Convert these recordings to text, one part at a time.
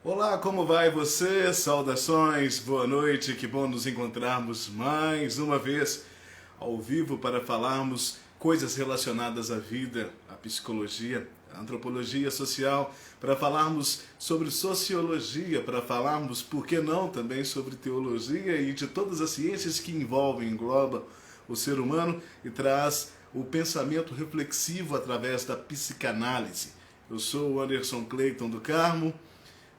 Olá, como vai você? Saudações, boa noite, que bom nos encontrarmos mais uma vez ao vivo para falarmos coisas relacionadas à vida, à psicologia, à antropologia social, para falarmos sobre sociologia, para falarmos, por que não, também sobre teologia e de todas as ciências que englobam o ser humano e traz o pensamento reflexivo através da psicanálise. Eu sou o Anderson Clayton do Carmo,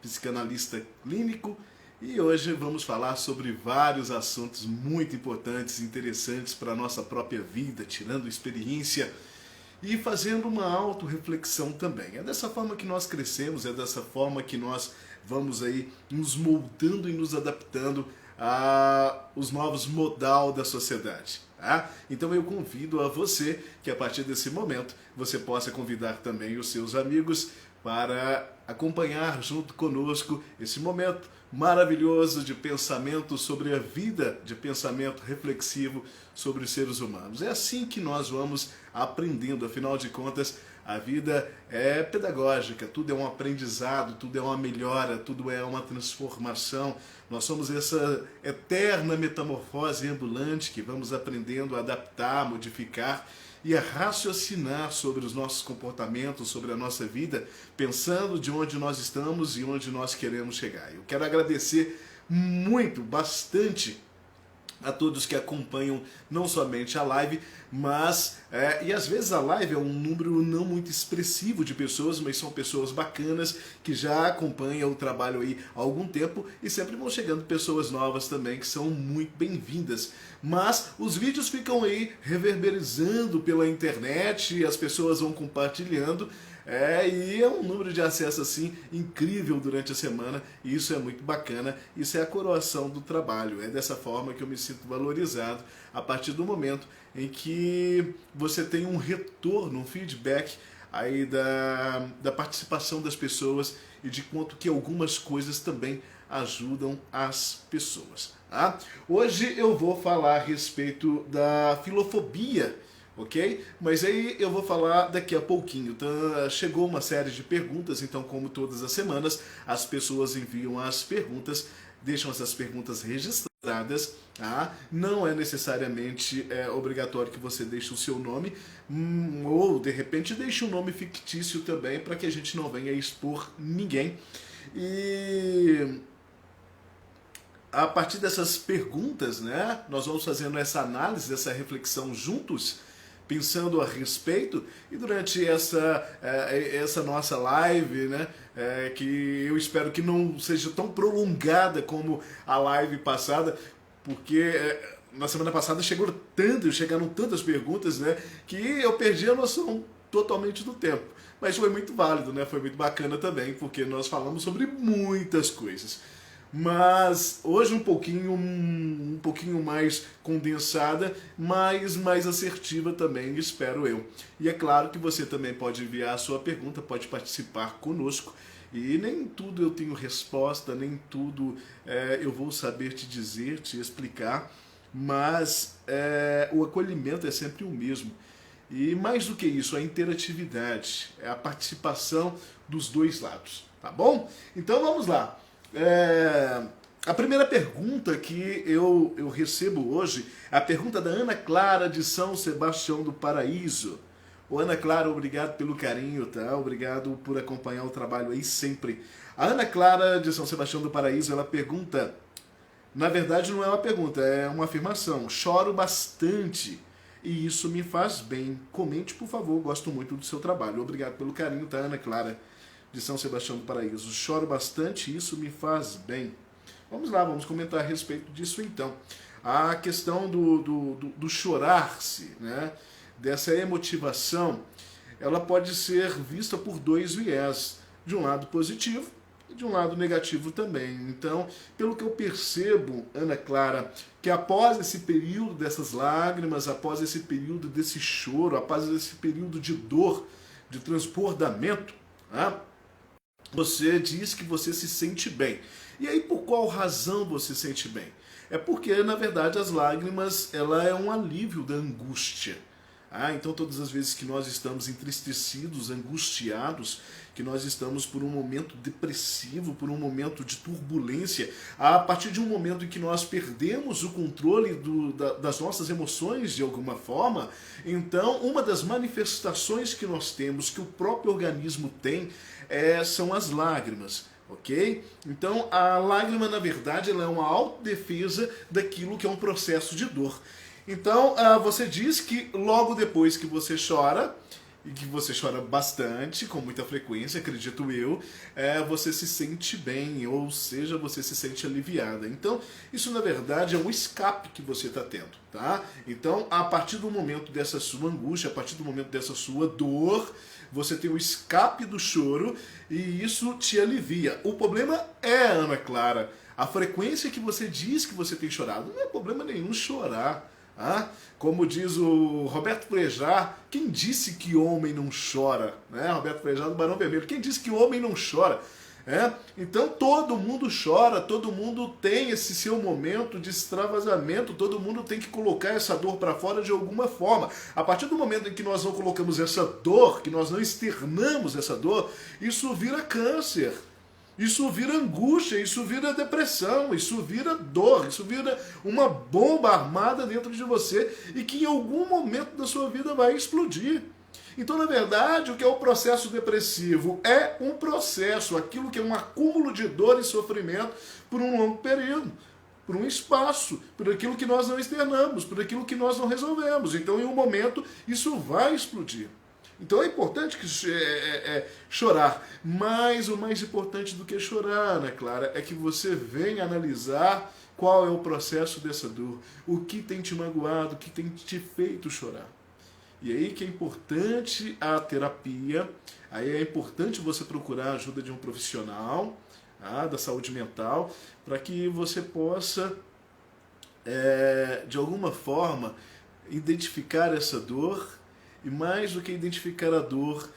psicanalista clínico, e hoje vamos falar sobre vários assuntos muito importantes e interessantes para a nossa própria vida, tirando experiência e fazendo uma autorreflexão também. É dessa forma que nós crescemos, é dessa forma que nós vamos aí nos moldando e nos adaptando aos novos modal da sociedade. Tá? Então eu convido a você que a partir desse momento você possa convidar também os seus amigos para acompanhar junto conosco esse momento maravilhoso de pensamento sobre a vida, de pensamento reflexivo sobre os seres humanos. É assim que nós vamos aprendendo, afinal de contas, a vida é pedagógica, tudo é um aprendizado, tudo é uma melhora, tudo é uma transformação. Nós somos essa eterna metamorfose ambulante que vamos aprendendo a adaptar, modificar e a raciocinar sobre os nossos comportamentos, sobre a nossa vida, pensando de onde nós estamos e onde nós queremos chegar. Eu quero agradecer muito, bastante, a todos que acompanham não somente a live, mas, e às vezes a live é um número não muito expressivo de pessoas, mas são pessoas bacanas que já acompanham o trabalho aí há algum tempo e sempre vão chegando pessoas novas também que são muito bem-vindas. Mas os vídeos ficam aí reverberizando pela internet e as pessoas vão compartilhando. E é um número de acesso assim incrível durante a semana e isso é muito bacana, isso é a coroação do trabalho, é dessa forma que eu me sinto valorizado a partir do momento em que você tem um retorno, um feedback aí da participação das pessoas e de quanto que algumas coisas também ajudam as pessoas. Tá? Hoje eu vou falar a respeito da filofobia, ok? Mas aí eu vou falar daqui a pouquinho. Então, chegou uma série de perguntas, então como todas as semanas, as pessoas enviam as perguntas, deixam essas perguntas registradas, tá? Não é necessariamente obrigatório que você deixe o seu nome, ou de repente deixe um nome fictício também, para que a gente não venha expor ninguém. E a partir dessas perguntas, né, nós vamos fazendo essa análise, essa reflexão juntos, pensando a respeito, e durante essa nossa live, né, que eu espero que não seja tão prolongada como a live passada, porque na semana passada chegaram tantas perguntas, né, que eu perdi a noção totalmente do tempo. Mas foi muito válido, né, foi muito bacana também, porque nós falamos sobre muitas coisas. Mas hoje um pouquinho mais condensada, mas mais assertiva também, espero eu. E é claro que você também pode enviar a sua pergunta, pode participar conosco. E nem tudo eu tenho resposta, nem tudo eu vou saber te dizer, te explicar, mas o acolhimento é sempre o mesmo. E mais do que isso, a interatividade, é a participação dos dois lados, tá bom? Então vamos lá. A primeira pergunta que eu recebo hoje é a pergunta da Ana Clara de São Sebastião do Paraíso. Ô, Ana Clara, obrigado pelo carinho, tá? Obrigado por acompanhar o trabalho aí sempre. A Ana Clara de São Sebastião do Paraíso, ela pergunta, na verdade não é uma pergunta, é uma afirmação. Choro bastante e isso me faz bem. Comente, por favor, gosto muito do seu trabalho. Obrigado pelo carinho, tá, Ana Clara de São Sebastião do Paraíso. Choro bastante e isso me faz bem. Vamos lá, vamos comentar a respeito disso então. A questão do chorar-se, né? Dessa emotivação, ela pode ser vista por dois viés. De um lado positivo e de um lado negativo também. Então, pelo que eu percebo, Ana Clara, que após esse período dessas lágrimas, após esse período desse choro, após esse período de dor, de transbordamento, né? Você diz que você se sente bem. E aí, por qual razão você se sente bem? É porque, na verdade, as lágrimas, ela é um alívio da angústia. Então, todas as vezes que nós estamos entristecidos, angustiados, que nós estamos por um momento depressivo, por um momento de turbulência, a partir de um momento em que nós perdemos o controle das nossas emoções de alguma forma, então uma das manifestações que nós temos, que o próprio organismo tem, são as lágrimas. Ok? Então a lágrima, na verdade, ela é uma autodefesa daquilo que é um processo de dor. Então você diz que logo depois que você chora, e que você chora bastante, com muita frequência, acredito eu, você se sente bem, ou seja, você se sente aliviada. Então, isso na verdade é um escape que você está tendo, tá? Então, a partir do momento dessa sua angústia, a partir do momento dessa sua dor, você tem o escape do choro e isso te alivia. O problema Ana Clara, a frequência que você diz que você tem chorado. Não é problema nenhum chorar. Como diz o Roberto Frejá, quem disse que homem não chora? Roberto Frejá do Barão Vermelho, quem disse que homem não chora? Então todo mundo chora, todo mundo tem esse seu momento de extravasamento, todo mundo tem que colocar essa dor para fora de alguma forma. A partir do momento em que nós não colocamos essa dor, que nós não externamos essa dor, isso vira câncer. Isso vira angústia, isso vira depressão, isso vira dor, isso vira uma bomba armada dentro de você e que em algum momento da sua vida vai explodir. Então, na verdade, o que é o processo depressivo? É um processo, aquilo que é um acúmulo de dor e sofrimento por um longo período, por um espaço, por aquilo que nós não externamos, por aquilo que nós não resolvemos. Então, em um momento, isso vai explodir. Então é importante chorar, mas o mais importante do que chorar, né, Clara, é que você venha analisar qual é o processo dessa dor, o que tem te magoado, o que tem te feito chorar. E aí que é importante a terapia, aí é importante você procurar a ajuda de um profissional da saúde mental, para que você possa, de alguma forma, identificar essa dor. E mais do que identificar a dor,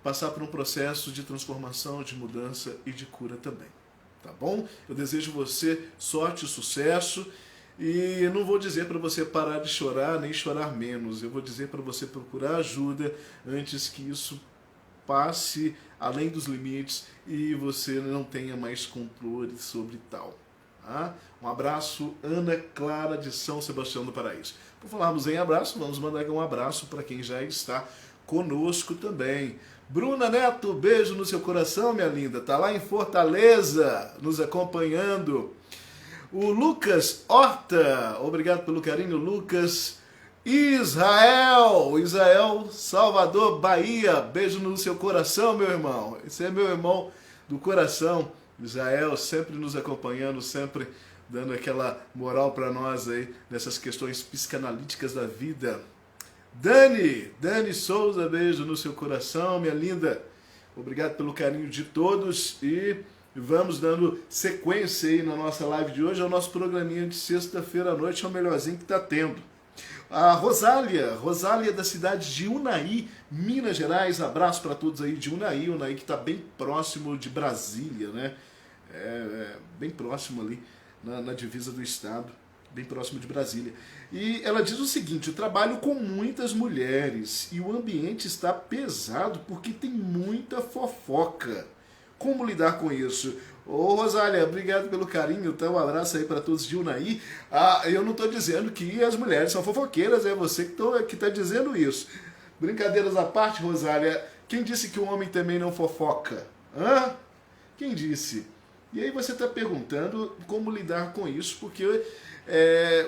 passar por um processo de transformação, de mudança e de cura também. Tá bom? Eu desejo você sorte e sucesso. E eu não vou dizer para você parar de chorar, nem chorar menos. Eu vou dizer para você procurar ajuda antes que isso passe além dos limites e você não tenha mais controle sobre tal. Um abraço, Ana Clara de São Sebastião do Paraíso. Por falarmos em abraço, vamos mandar um abraço para quem já está conosco também. Bruna Neto, beijo no seu coração, minha linda. Está lá em Fortaleza, nos acompanhando. O Lucas Horta, obrigado pelo carinho, Lucas. Israel, Salvador, Bahia, beijo no seu coração, meu irmão. Esse é meu irmão do coração. Israel sempre nos acompanhando, sempre dando aquela moral para nós aí nessas questões psicanalíticas da vida. Dani Souza, beijo no seu coração, minha linda. Obrigado pelo carinho de todos e vamos dando sequência aí na nossa live de hoje, é o nosso programinha de sexta-feira à noite, é o melhorzinho que está tendo. A Rosália da cidade de Unai, Minas Gerais, abraço para todos aí de Unai que está bem próximo de Brasília, né? Bem próximo ali, na divisa do estado, bem próximo de Brasília. E ela diz o seguinte: eu trabalho com muitas mulheres e o ambiente está pesado porque tem muita fofoca. Como lidar com isso? Ô Rosália, obrigado pelo carinho, então um abraço aí para todos de Unai. Eu não estou dizendo que as mulheres são fofoqueiras, é você que está dizendo isso. Brincadeiras à parte, Rosália, quem disse que o homem também não fofoca? Quem disse? E aí você está perguntando como lidar com isso, porque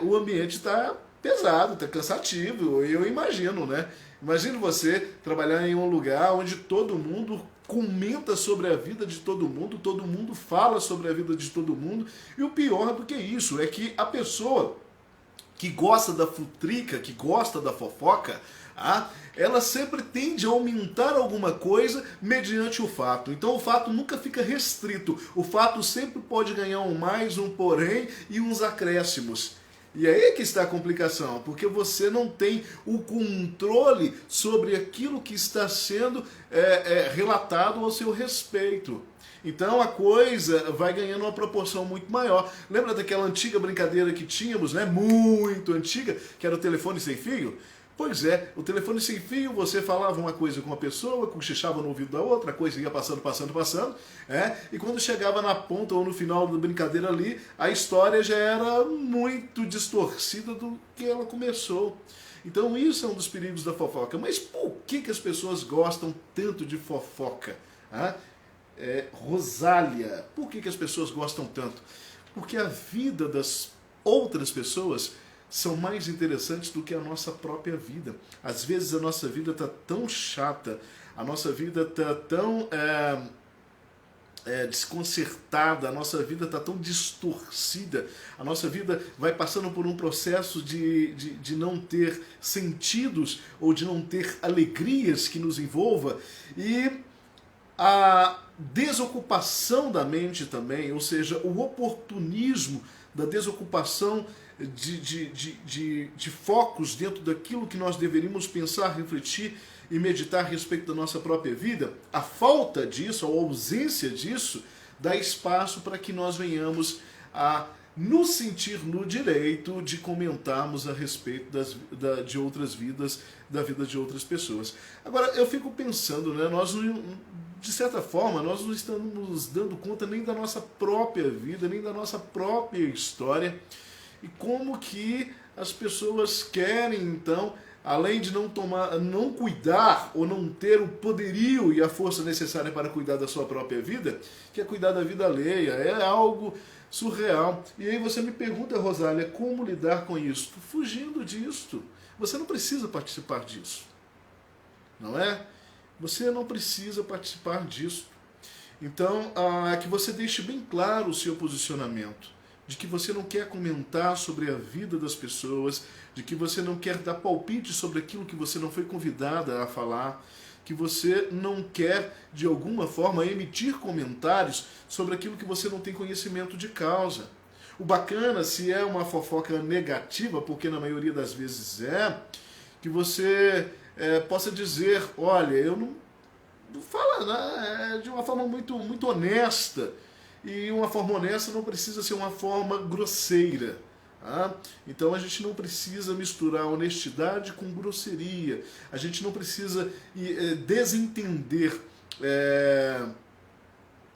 o ambiente está pesado, está cansativo, eu imagino, né? Imagina você trabalhar em um lugar onde todo mundo comenta sobre a vida de todo mundo fala sobre a vida de todo mundo, e o pior do que isso é que a pessoa que gosta da futrica, que gosta da fofoca, ela sempre tende a aumentar alguma coisa mediante o fato. Então o fato nunca fica restrito, o fato sempre pode ganhar um mais, um porém e uns acréscimos. E aí que está a complicação, porque você não tem o controle sobre aquilo que está sendo relatado ao seu respeito. Então a coisa vai ganhando uma proporção muito maior. Lembra daquela antiga brincadeira que tínhamos, né? Muito antiga, que era o telefone sem fio? Pois é, o telefone sem fio, você falava uma coisa com uma pessoa, cochichava no ouvido da outra, a coisa ia passando, e quando chegava na ponta ou no final da brincadeira ali, a história já era muito distorcida do que ela começou. Então isso é um dos perigos da fofoca. Mas por que as pessoas gostam tanto de fofoca? Rosália, por que as pessoas gostam tanto? Porque a vida das outras pessoas são mais interessantes do que a nossa própria vida. Às vezes a nossa vida está tão chata, a nossa vida está tão desconcertada, a nossa vida está tão distorcida, a nossa vida vai passando por um processo de não ter sentidos ou de não ter alegrias que nos envolva, e a desocupação da mente também, ou seja, o oportunismo da desocupação de focos dentro daquilo que nós deveríamos pensar, refletir e meditar a respeito da nossa própria vida, a falta disso, a ausência disso, dá espaço para que nós venhamos a nos sentir no direito de comentarmos a respeito de outras vidas, da vida de outras pessoas. Agora, eu fico pensando, né, nós, de certa forma, nós não estamos nos dando conta nem da nossa própria vida, nem da nossa própria história, e como que as pessoas querem, então, além de não cuidar ou não ter o poderio e a força necessária para cuidar da sua própria vida, que é cuidar da vida alheia. É algo surreal. E aí você me pergunta, Rosália, como lidar com isso? Fugindo disso. Você não precisa participar disso. Não é? Você não precisa participar disso. Então, que você deixe bem claro o seu posicionamento, de que você não quer comentar sobre a vida das pessoas, de que você não quer dar palpite sobre aquilo que você não foi convidada a falar, que você não quer, de alguma forma, emitir comentários sobre aquilo que você não tem conhecimento de causa. O bacana, se é uma fofoca negativa, porque na maioria das vezes que você possa dizer, olha, eu não fala, né, de uma forma muito, muito honesta. E uma forma honesta não precisa ser uma forma grosseira. Tá? Então a gente não precisa misturar honestidade com grosseria. A gente não precisa desentender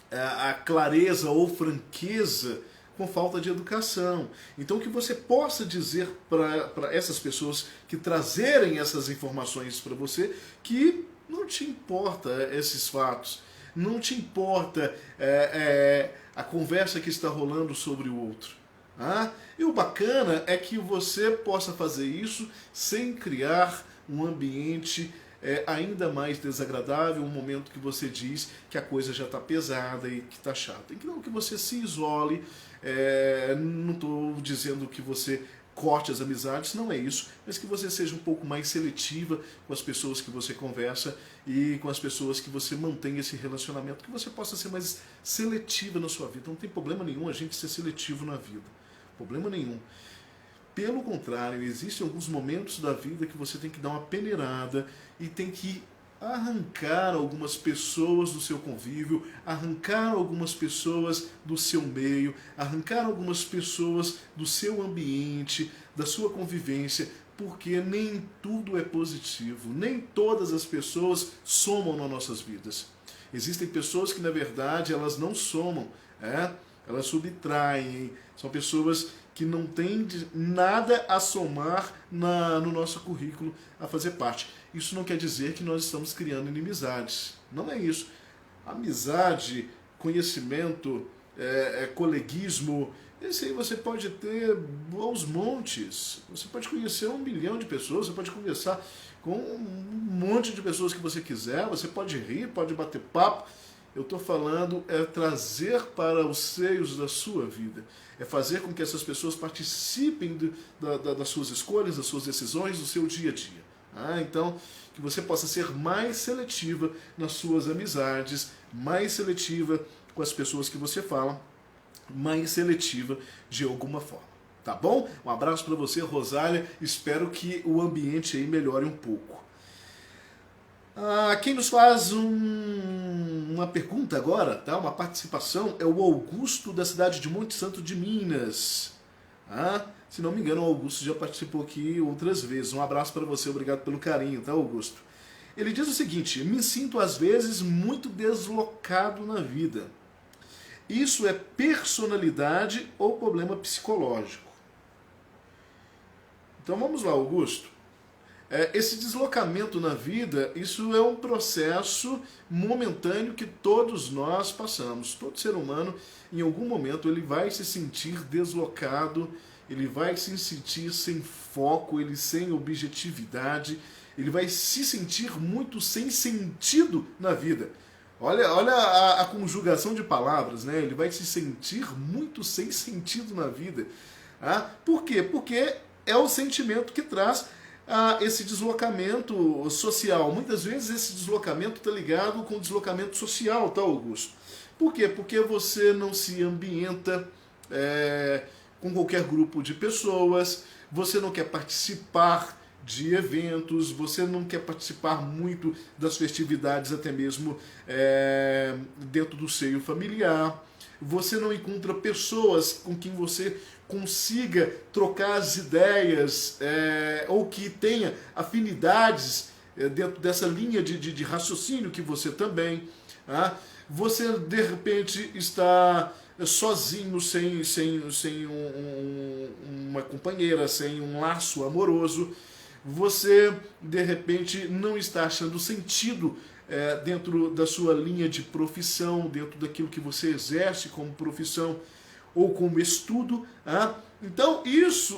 a clareza ou franqueza com falta de educação. Então que você possa dizer para essas pessoas que trazerem essas informações para você que não te importa esses fatos. Não te importa a conversa que está rolando sobre o outro. E o bacana é que você possa fazer isso sem criar um ambiente ainda mais desagradável, um momento que você diz que a coisa já está pesada e que está chata. Então que você se isole, não estou dizendo que você corte as amizades, não é isso, mas que você seja um pouco mais seletiva com as pessoas que você conversa e com as pessoas que você mantém esse relacionamento, que você possa ser mais seletiva na sua vida. Não tem problema nenhum a gente ser seletivo na vida, problema nenhum. Pelo contrário, existem alguns momentos da vida que você tem que dar uma peneirada e tem que arrancar algumas pessoas do seu convívio, arrancar algumas pessoas do seu meio, arrancar algumas pessoas do seu ambiente, da sua convivência, porque nem tudo é positivo, nem todas as pessoas somam nas nossas vidas. Existem pessoas que, na verdade, elas não somam, elas subtraem, são pessoas que não têm nada a somar no nosso currículo, a fazer parte. Isso não quer dizer que nós estamos criando inimizades. Não é isso. Amizade, conhecimento, coleguismo, esse aí você pode ter aos montes. Você pode conhecer 1 milhão de pessoas, você pode conversar com um monte de pessoas que você quiser, você pode rir, pode bater papo. Eu estou falando trazer para os seios da sua vida, fazer com que essas pessoas participem das suas escolhas, das suas decisões, do seu dia a dia. Então, que você possa ser mais seletiva nas suas amizades, mais seletiva com as pessoas que você fala, mais seletiva de alguma forma. Tá bom? Um abraço para você, Rosália. Espero que o ambiente aí melhore um pouco. Quem nos faz uma pergunta agora, tá? Uma participação, é o Augusto, da cidade de Monte Santo de Minas. Se não me engano, o Augusto já participou aqui outras vezes. Um abraço para você, obrigado pelo carinho, tá, Augusto? Ele diz o seguinte: me sinto às vezes muito deslocado na vida. Isso é personalidade ou problema psicológico? Então vamos lá, Augusto. Esse deslocamento na vida, isso é um processo momentâneo que todos nós passamos. Todo ser humano, em algum momento, ele vai se sentir deslocado, ele vai se sentir sem foco, ele sem objetividade, ele vai se sentir muito sem sentido na vida. Olha a conjugação de palavras, né? Ele vai se sentir muito sem sentido na vida. Por quê? Porque é o sentimento que traz esse deslocamento social. Muitas vezes esse deslocamento está ligado com o deslocamento social, tá, Augusto? Por quê? Porque você não se ambienta com qualquer grupo de pessoas, você não quer participar de eventos, você não quer participar muito das festividades, até mesmo dentro do seio familiar. Você não encontra pessoas com quem você consiga trocar as ideias ou que tenha afinidades dentro dessa linha de raciocínio que você também. Você, de repente, está sozinho, sem uma companheira, sem um laço amoroso. Você, de repente, não está achando sentido dentro da sua linha de profissão, dentro daquilo que você exerce como profissão ou como estudo. Então,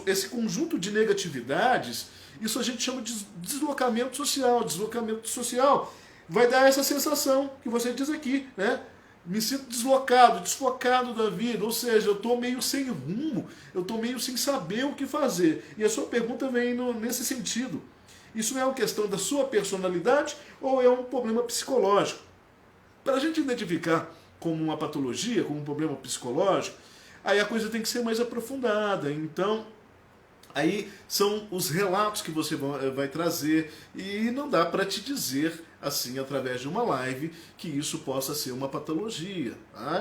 esse conjunto de negatividades, isso a gente chama de deslocamento social. Deslocamento social vai dar essa sensação que você diz aqui, né? Me sinto deslocado, desfocado da vida, ou seja, eu estou meio sem rumo, eu estou meio sem saber o que fazer. E a sua pergunta vem nesse sentido. Isso é uma questão da sua personalidade ou é um problema psicológico? Para a gente identificar como uma patologia, como um problema psicológico, aí a coisa tem que ser mais aprofundada. Então, aí são os relatos que você vai trazer e não dá para te dizer assim, através de uma live, que isso possa ser uma patologia.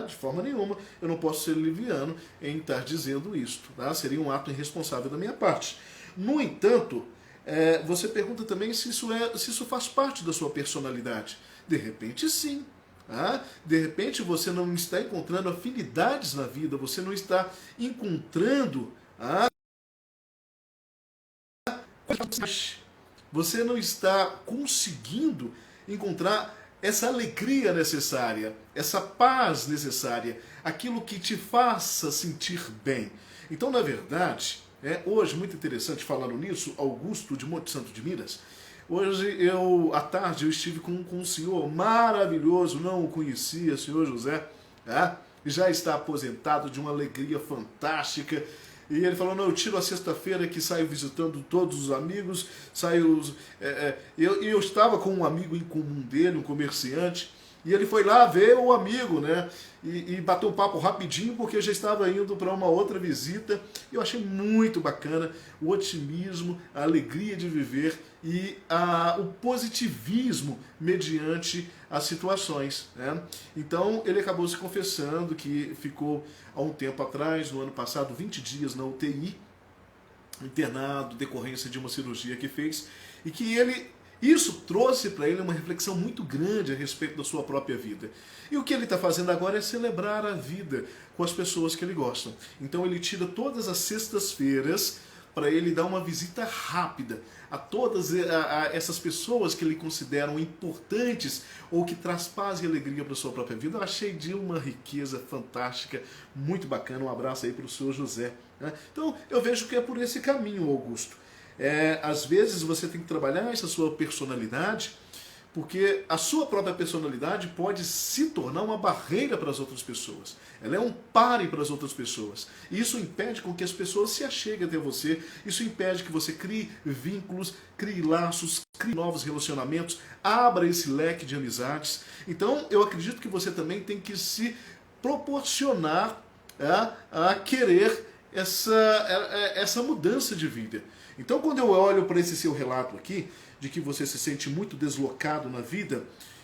De forma nenhuma, eu não posso ser liviano em estar dizendo isto. Seria um ato irresponsável da minha parte. No entanto, você pergunta também se isso faz parte da sua personalidade. De repente, sim. De repente, você não está encontrando afinidades na vida, você não está encontrando... Você não está conseguindo encontrar essa alegria necessária, essa paz necessária, aquilo que te faça sentir bem. Então, na verdade, hoje, muito interessante falando nisso, Augusto de Monte Santo de Minas, hoje à tarde eu estive com um senhor maravilhoso, não o conhecia, senhor José, já está aposentado, de uma alegria fantástica. E ele falou, não, eu tiro a sexta-feira que saio visitando todos os amigos, eu estava com um amigo em comum dele, um comerciante, e ele foi lá ver o amigo, né? E bateu um papo rapidinho, porque já estava indo para uma outra visita. Eu achei muito bacana o otimismo, a alegria de viver e o positivismo mediante as situações, né? Então, ele acabou se confessando que ficou há um tempo atrás, no ano passado, 20 dias na UTI, internado, decorrência de uma cirurgia que fez, e que isso trouxe para ele uma reflexão muito grande a respeito da sua própria vida. E o que ele está fazendo agora é celebrar a vida com as pessoas que ele gosta. Então ele tira todas as sextas-feiras para ele dar uma visita rápida a todas essas pessoas que ele considera importantes ou que traz paz e alegria para a sua própria vida. Eu achei de uma riqueza fantástica, muito bacana. Um abraço aí para o senhor José. Então eu vejo que é por esse caminho, Augusto. Às vezes você tem que trabalhar essa sua personalidade, porque a sua própria personalidade pode se tornar uma barreira para as outras pessoas. Ela é um pare para as outras pessoas. E isso impede com que as pessoas se acheguem até você. Isso impede que você crie vínculos, crie laços, crie novos relacionamentos, abra esse leque de amizades. Então, eu acredito que você também tem que se proporcionar a querer essa mudança de vida. Então, quando eu olho para esse seu relato aqui, de que você se sente muito deslocado na vida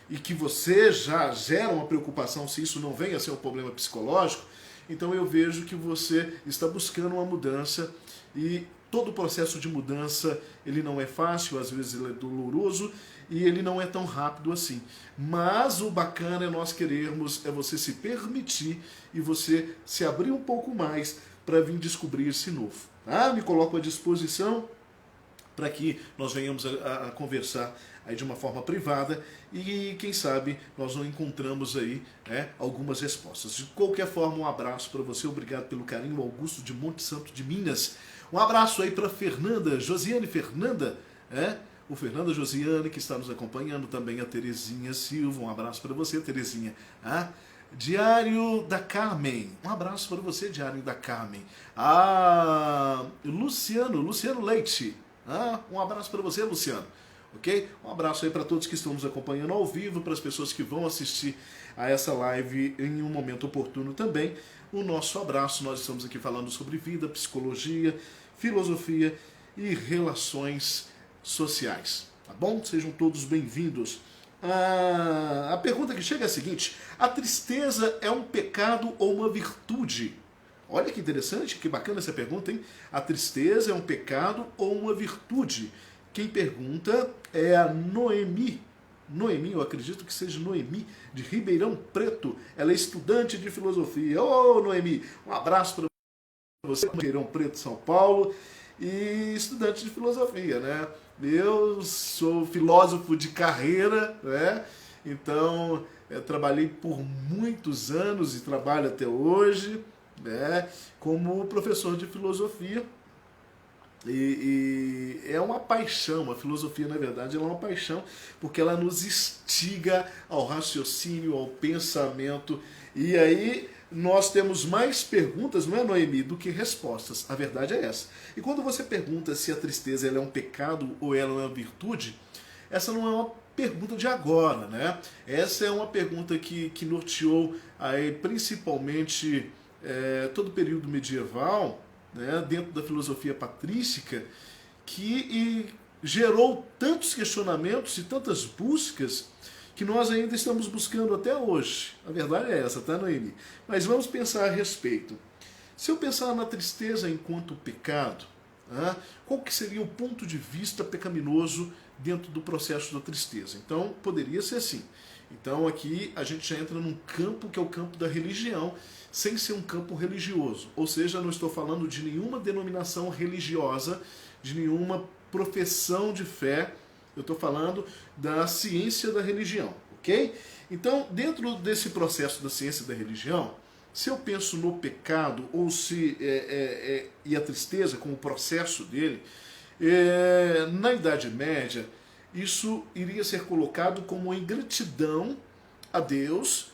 e que você já gera uma preocupação se isso não vem a ser um problema psicológico, Então eu vejo que você está buscando uma mudança e todo o processo de mudança, ele não é fácil, às vezes ele é doloroso e ele não é tão rápido assim. Mas o bacana é nós querermos, é você se permitir e você se abrir um pouco mais para vir descobrir esse novo. Tá? Me coloco à disposição para que nós venhamos a conversar aí de uma forma privada e quem sabe nós não encontramos aí algumas respostas. De qualquer forma, um abraço para você, obrigado pelo carinho, Augusto de Monte Santo de Minas. Um abraço aí para Fernanda, Josiane Fernanda, o Fernanda Josiane que está nos acompanhando, também a Terezinha Silva, um abraço para você, Terezinha. Diário da Carmen, um abraço para você, Diário da Carmen. Luciano Leite, um abraço para você, Luciano. Ok? Um abraço aí para todos que estão nos acompanhando ao vivo, para as pessoas que vão assistir a essa live em um momento oportuno também. O nosso abraço, nós estamos aqui falando sobre vida, psicologia, filosofia e relações sociais. Tá bom? Sejam todos bem-vindos. A pergunta que chega é a seguinte: a tristeza é um pecado ou uma virtude? Olha que interessante, que bacana essa pergunta, hein? A tristeza é um pecado ou uma virtude? Quem pergunta é a Noemi. Noemi, eu acredito que seja Noemi, de Ribeirão Preto. Ela é estudante de filosofia. Ô, Noemi, um abraço para você, Ribeirão Preto, São Paulo, e estudante de filosofia, né? Eu sou filósofo de carreira, né? Então, eu trabalhei por muitos anos e trabalho até hoje, né, como professor de filosofia. E é uma paixão, a filosofia, na verdade, ela é uma paixão, porque ela nos instiga ao raciocínio, ao pensamento, e aí nós temos mais perguntas, não é, Noemi, do que respostas. A verdade é essa. E quando você pergunta se a tristeza ela é um pecado ou ela é uma virtude, essa não é uma pergunta de agora, né? Essa é uma pergunta que norteou aí, principalmente todo o período medieval, né, dentro da filosofia patrística, que gerou tantos questionamentos e tantas buscas que nós ainda estamos buscando até hoje. A verdade é essa, tá, Noemi? Mas vamos pensar a respeito. Se eu pensar na tristeza enquanto pecado, qual que seria o ponto de vista pecaminoso dentro do processo da tristeza? Então, poderia ser assim. Então, aqui a gente já entra num campo que é o campo da religião, sem ser um campo religioso. Ou seja, não estou falando de nenhuma denominação religiosa, de nenhuma profissão de fé, eu estou falando da ciência da religião, ok? Então, dentro desse processo da ciência da religião, se eu penso no pecado ou se e a tristeza como processo dele, na Idade Média, isso iria ser colocado como ingratidão a Deus,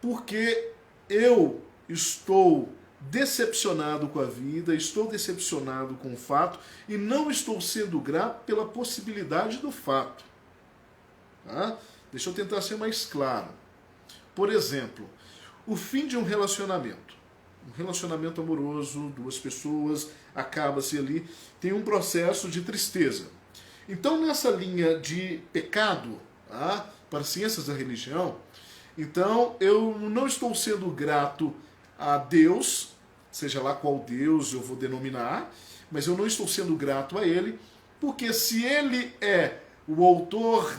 porque eu estou decepcionado com a vida, estou decepcionado com o fato e não estou sendo grato pela possibilidade do fato. Deixa eu tentar ser mais claro. Por exemplo, o fim de um relacionamento amoroso, duas pessoas, acaba-se ali, tem um processo de tristeza. Então, nessa linha de pecado, para as ciências da religião, então eu não estou sendo grato a Deus, seja lá qual Deus eu vou denominar, mas eu não estou sendo grato a Ele, porque se Ele é o autor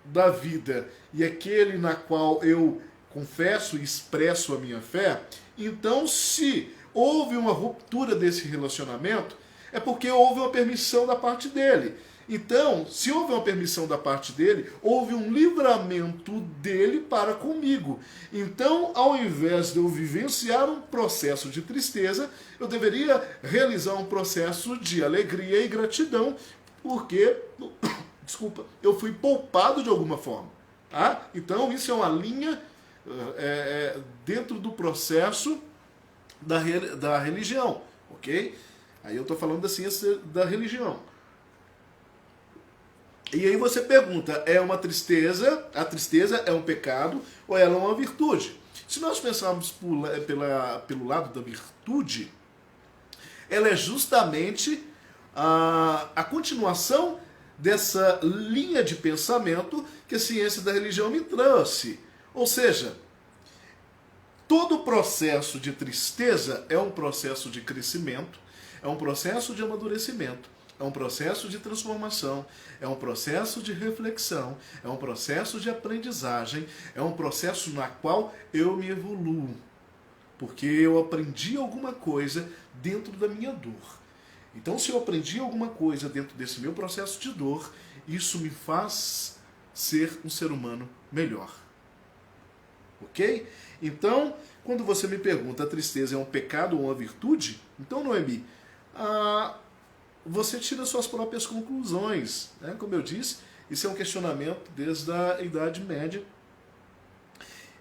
da vida e aquele na qual eu confesso e expresso a minha fé, então se houve uma ruptura desse relacionamento, é porque houve uma permissão da parte dele. Então, se houve uma permissão da parte dele, houve um livramento dele para comigo. Então, ao invés de eu vivenciar um processo de tristeza, eu deveria realizar um processo de alegria e gratidão, porque, eu fui poupado de alguma forma. Então, isso é uma linha dentro do processo da religião, ok? Aí eu estou falando da ciência da religião. E aí você pergunta, é uma tristeza, a tristeza é um pecado ou ela é uma virtude? Se nós pensarmos pelo lado da virtude, ela é justamente a continuação dessa linha de pensamento que a ciência da religião me trouxe. Ou seja, Todo processo de tristeza é um processo de crescimento, é um processo de amadurecimento, é um processo de transformação, é um processo de reflexão, é um processo de aprendizagem, é um processo na qual eu me evoluo, porque eu aprendi alguma coisa dentro da minha dor. Então, se eu aprendi alguma coisa dentro desse meu processo de dor, isso me faz ser um ser humano melhor. Ok? Então, quando você me pergunta, a tristeza é um pecado ou uma virtude? Então, Noemi, você tira suas próprias conclusões. Né? Como eu disse, isso é um questionamento desde a Idade Média,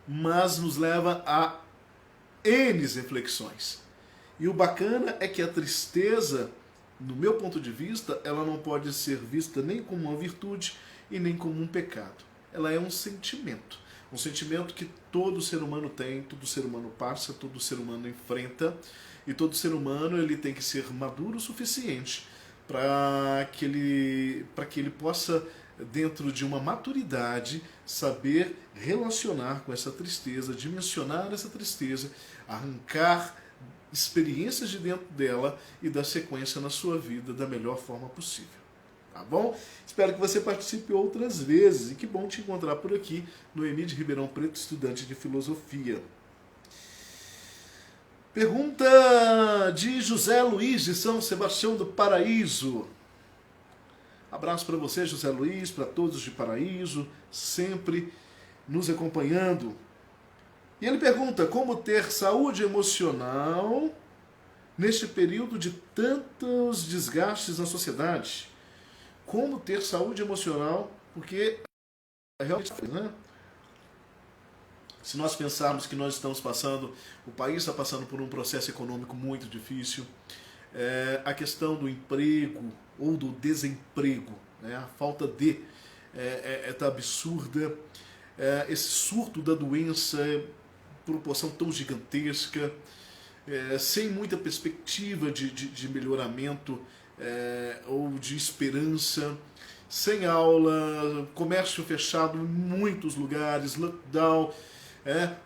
mas nos leva a N reflexões. E o bacana é que a tristeza, no meu ponto de vista, ela não pode ser vista nem como uma virtude e nem como um pecado. Ela é um sentimento que todo ser humano tem, todo ser humano passa, todo ser humano enfrenta, e todo ser humano ele tem que ser maduro o suficiente para que ele possa, dentro de uma maturidade, saber relacionar com essa tristeza, dimensionar essa tristeza, arrancar experiências de dentro dela e dar sequência na sua vida da melhor forma possível. Tá bom? Espero que você participe outras vezes e que bom te encontrar por aqui, Noemi de Ribeirão Preto, estudante de filosofia. Pergunta de José Luiz de São Sebastião do Paraíso. Abraço para você, José Luiz, para todos de Paraíso, sempre nos acompanhando. E ele pergunta: como ter saúde emocional neste período de tantos desgastes na sociedade? Como ter saúde emocional, porque realmente, né? Se nós pensarmos que nós estamos passando, o país está passando por um processo econômico muito difícil, a questão do emprego ou do desemprego, né? A falta de tá absurda, esse surto da doença, proporção tão gigantesca, sem muita perspectiva de melhoramento ou de esperança, sem aula, comércio fechado em muitos lugares, lockdown,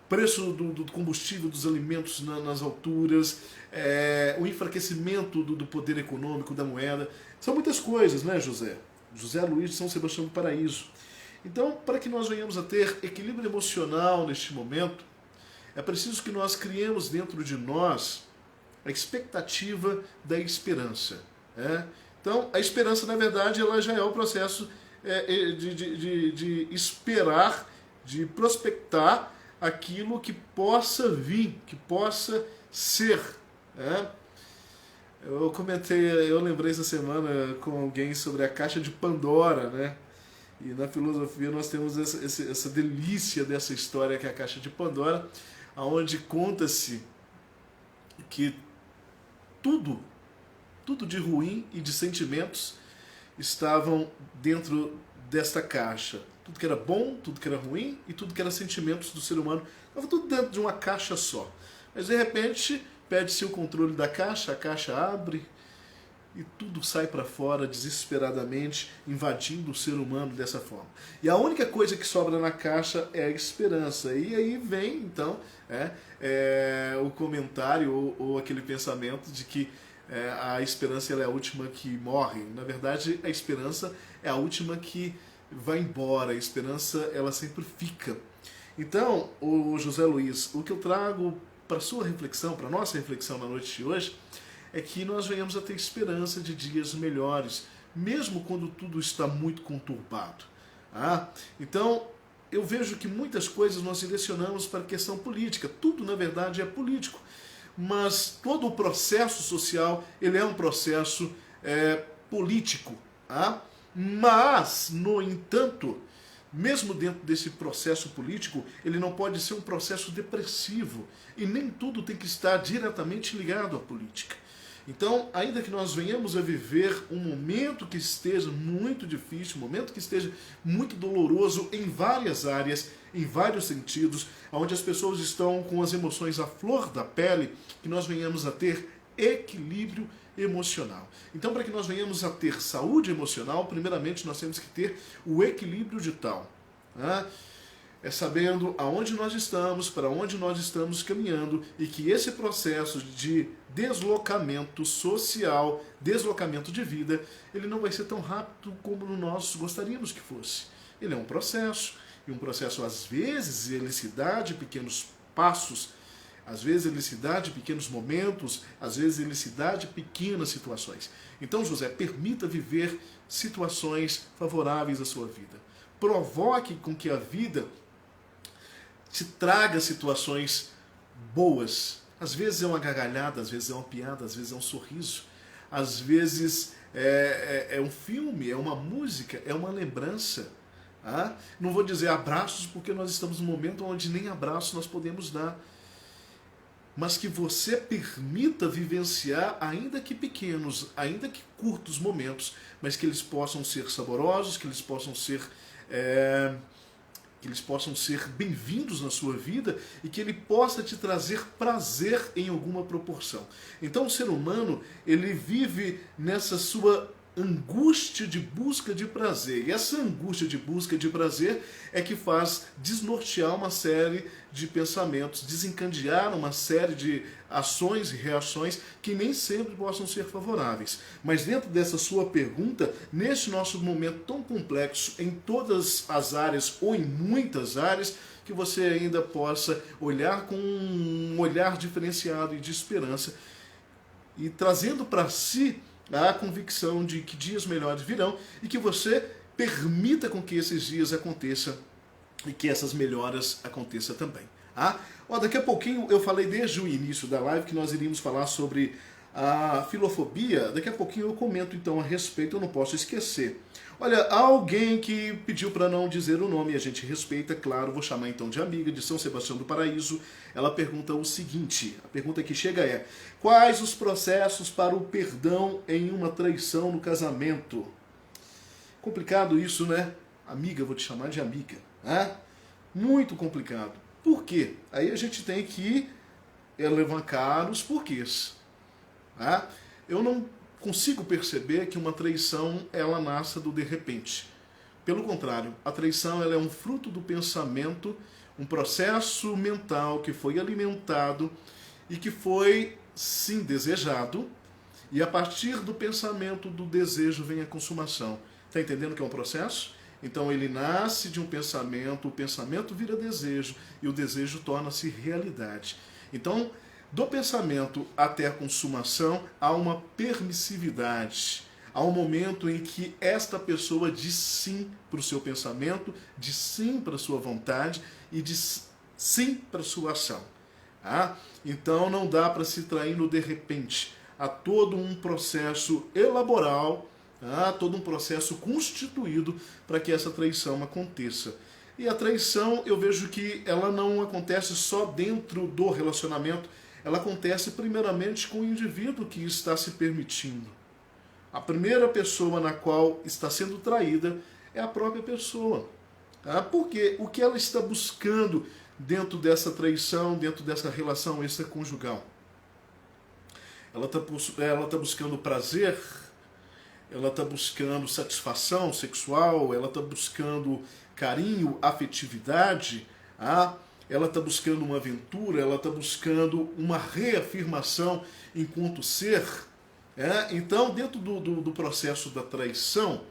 preço do combustível, dos alimentos nas alturas, o enfraquecimento do poder econômico, da moeda. São muitas coisas, né, José? José Luiz de São Sebastião do Paraíso. Então, para que nós venhamos a ter equilíbrio emocional neste momento, é preciso que nós criemos dentro de nós a expectativa da esperança. Então, a esperança, na verdade, ela já é o processo de esperar, de prospectar aquilo que possa vir, que possa ser. Eu lembrei essa semana com alguém sobre a caixa de Pandora, né? E na filosofia nós temos essa delícia dessa história que é a caixa de Pandora, onde conta-se que tudo de ruim e de sentimentos estavam dentro desta caixa. Tudo que era bom, tudo que era ruim e tudo que era sentimentos do ser humano, estava tudo dentro de uma caixa só. Mas de repente perde-se o controle da caixa, a caixa abre e tudo sai para fora desesperadamente, invadindo o ser humano dessa forma. E a única coisa que sobra na caixa é a esperança. E aí vem, então, o comentário ou aquele pensamento de que a esperança ela é a última que morre. Na verdade, a esperança é a última que vai embora. A esperança, ela sempre fica. Então, o José Luiz, o que eu trago para a sua reflexão, para a nossa reflexão na noite de hoje, é que nós venhamos a ter esperança de dias melhores, mesmo quando tudo está muito conturbado. Então, eu vejo que muitas coisas nós direcionamos para a questão política. Tudo, na verdade, é político. Mas todo o processo social, ele é um processo político. Mas, no entanto, mesmo dentro desse processo político, ele não pode ser um processo depressivo. E nem tudo tem que estar diretamente ligado à política. Então, ainda que nós venhamos a viver um momento que esteja muito difícil, um momento que esteja muito doloroso em várias áreas, em vários sentidos, onde as pessoas estão com as emoções à flor da pele, que nós venhamos a ter equilíbrio emocional. Então, para que nós venhamos a ter saúde emocional, primeiramente nós temos que ter o equilíbrio de tal. É sabendo aonde nós estamos, para onde nós estamos caminhando e que esse processo de deslocamento social, deslocamento de vida, ele não vai ser tão rápido como nós gostaríamos que fosse. Ele é um processo, e um processo às vezes ele se dá de pequenos passos, às vezes ele se dá de pequenos momentos, às vezes ele se dá de pequenas situações. Então, José, permita viver situações favoráveis à sua vida. Provoque com que a vida te traga situações boas. Às vezes é uma gargalhada, às vezes é uma piada, às vezes é um sorriso, às vezes é um filme, é uma música, é uma lembrança. Ah? Não vou dizer abraços, porque nós estamos num momento onde nem abraços nós podemos dar. Mas que você permita vivenciar, ainda que pequenos, ainda que curtos momentos, mas que eles possam ser saborosos, que eles possam ser bem-vindos na sua vida e que ele possa te trazer prazer em alguma proporção. Então o ser humano, ele vive nessa sua angústia de busca de prazer. E essa angústia de busca de prazer é que faz desnortear uma série de pensamentos, desencadear uma série de ações e reações que nem sempre possam ser favoráveis. Mas dentro dessa sua pergunta, neste nosso momento tão complexo, em todas as áreas ou em muitas áreas, que você ainda possa olhar com um olhar diferenciado e de esperança e trazendo para si a convicção de que dias melhores virão e que você permita com que esses dias aconteçam e que essas melhoras aconteçam também. Daqui a pouquinho eu falei desde o início da live que nós iríamos falar sobre a filofobia. Daqui a pouquinho eu comento então a respeito, eu não posso esquecer. Olha, há alguém que pediu para não dizer o nome, a gente respeita, claro, vou chamar então de amiga de São Sebastião do Paraíso. Ela pergunta o seguinte, a pergunta que chega é: quais os processos para o perdão em uma traição no casamento? Complicado isso, né? Amiga, vou te chamar de amiga. Muito complicado. Por quê? Aí a gente tem que levantar os porquês. Eu não consigo perceber que uma traição ela nasça do de repente. Pelo contrário, a traição ela é um fruto do pensamento, um processo mental que foi alimentado e que foi, sim, desejado, e a partir do pensamento, do desejo, vem a consumação. Está entendendo que é um processo? Então ele nasce de um pensamento, o pensamento vira desejo e o desejo torna-se realidade. Então, do pensamento até a consumação, há uma permissividade. Há um momento em que esta pessoa diz sim para o seu pensamento, diz sim para a sua vontade e diz sim para a sua ação. Então não dá para se trair no de repente. Há todo um processo elaboral, todo um processo constituído para que essa traição aconteça. E a traição, eu vejo que ela não acontece só dentro do relacionamento, ela acontece primeiramente com o indivíduo que está se permitindo. A primeira pessoa na qual está sendo traída é a própria pessoa. Porque o que ela está buscando dentro dessa traição, dentro dessa relação extraconjugal? Ela está buscando prazer, ela está buscando satisfação sexual, ela está buscando carinho, afetividade, ela está buscando uma aventura, ela está buscando uma reafirmação enquanto ser. Então, dentro do processo da traição,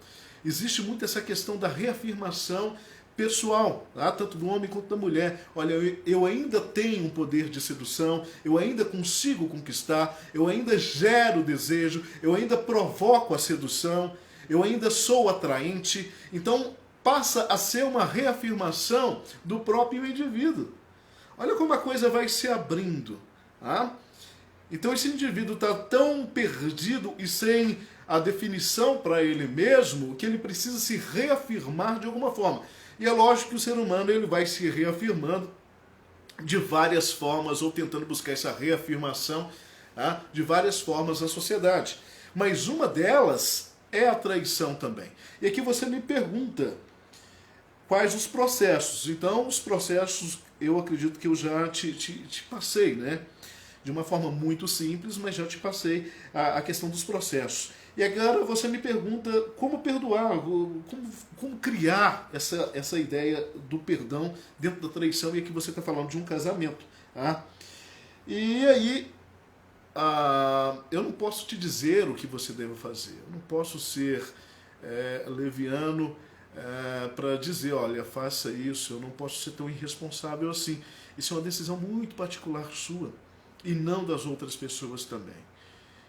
existe muito essa questão da reafirmação pessoal, tanto do homem quanto da mulher. Olha, eu ainda tenho um poder de sedução, eu ainda consigo conquistar, eu ainda gero desejo, eu ainda provoco a sedução, eu ainda sou atraente. Então passa a ser uma reafirmação do próprio indivíduo. Olha como a coisa vai se abrindo. Então esse indivíduo está tão perdido e sem a definição para ele mesmo que ele precisa se reafirmar de alguma forma. E é lógico que o ser humano ele vai se reafirmando de várias formas ou tentando buscar essa reafirmação de várias formas na sociedade. Mas uma delas é a traição também. E aqui você me pergunta quais os processos. Então os processos eu acredito que eu já te passei, né? de uma forma muito simples, mas já te passei a questão dos processos. E agora você me pergunta como perdoar, como criar essa ideia do perdão dentro da traição, e aqui você está falando de um casamento. Tá? E aí, eu não posso te dizer o que você deve fazer, eu não posso ser leviano para dizer, olha, faça isso, eu não posso ser tão irresponsável assim. Isso é uma decisão muito particular sua e não das outras pessoas também.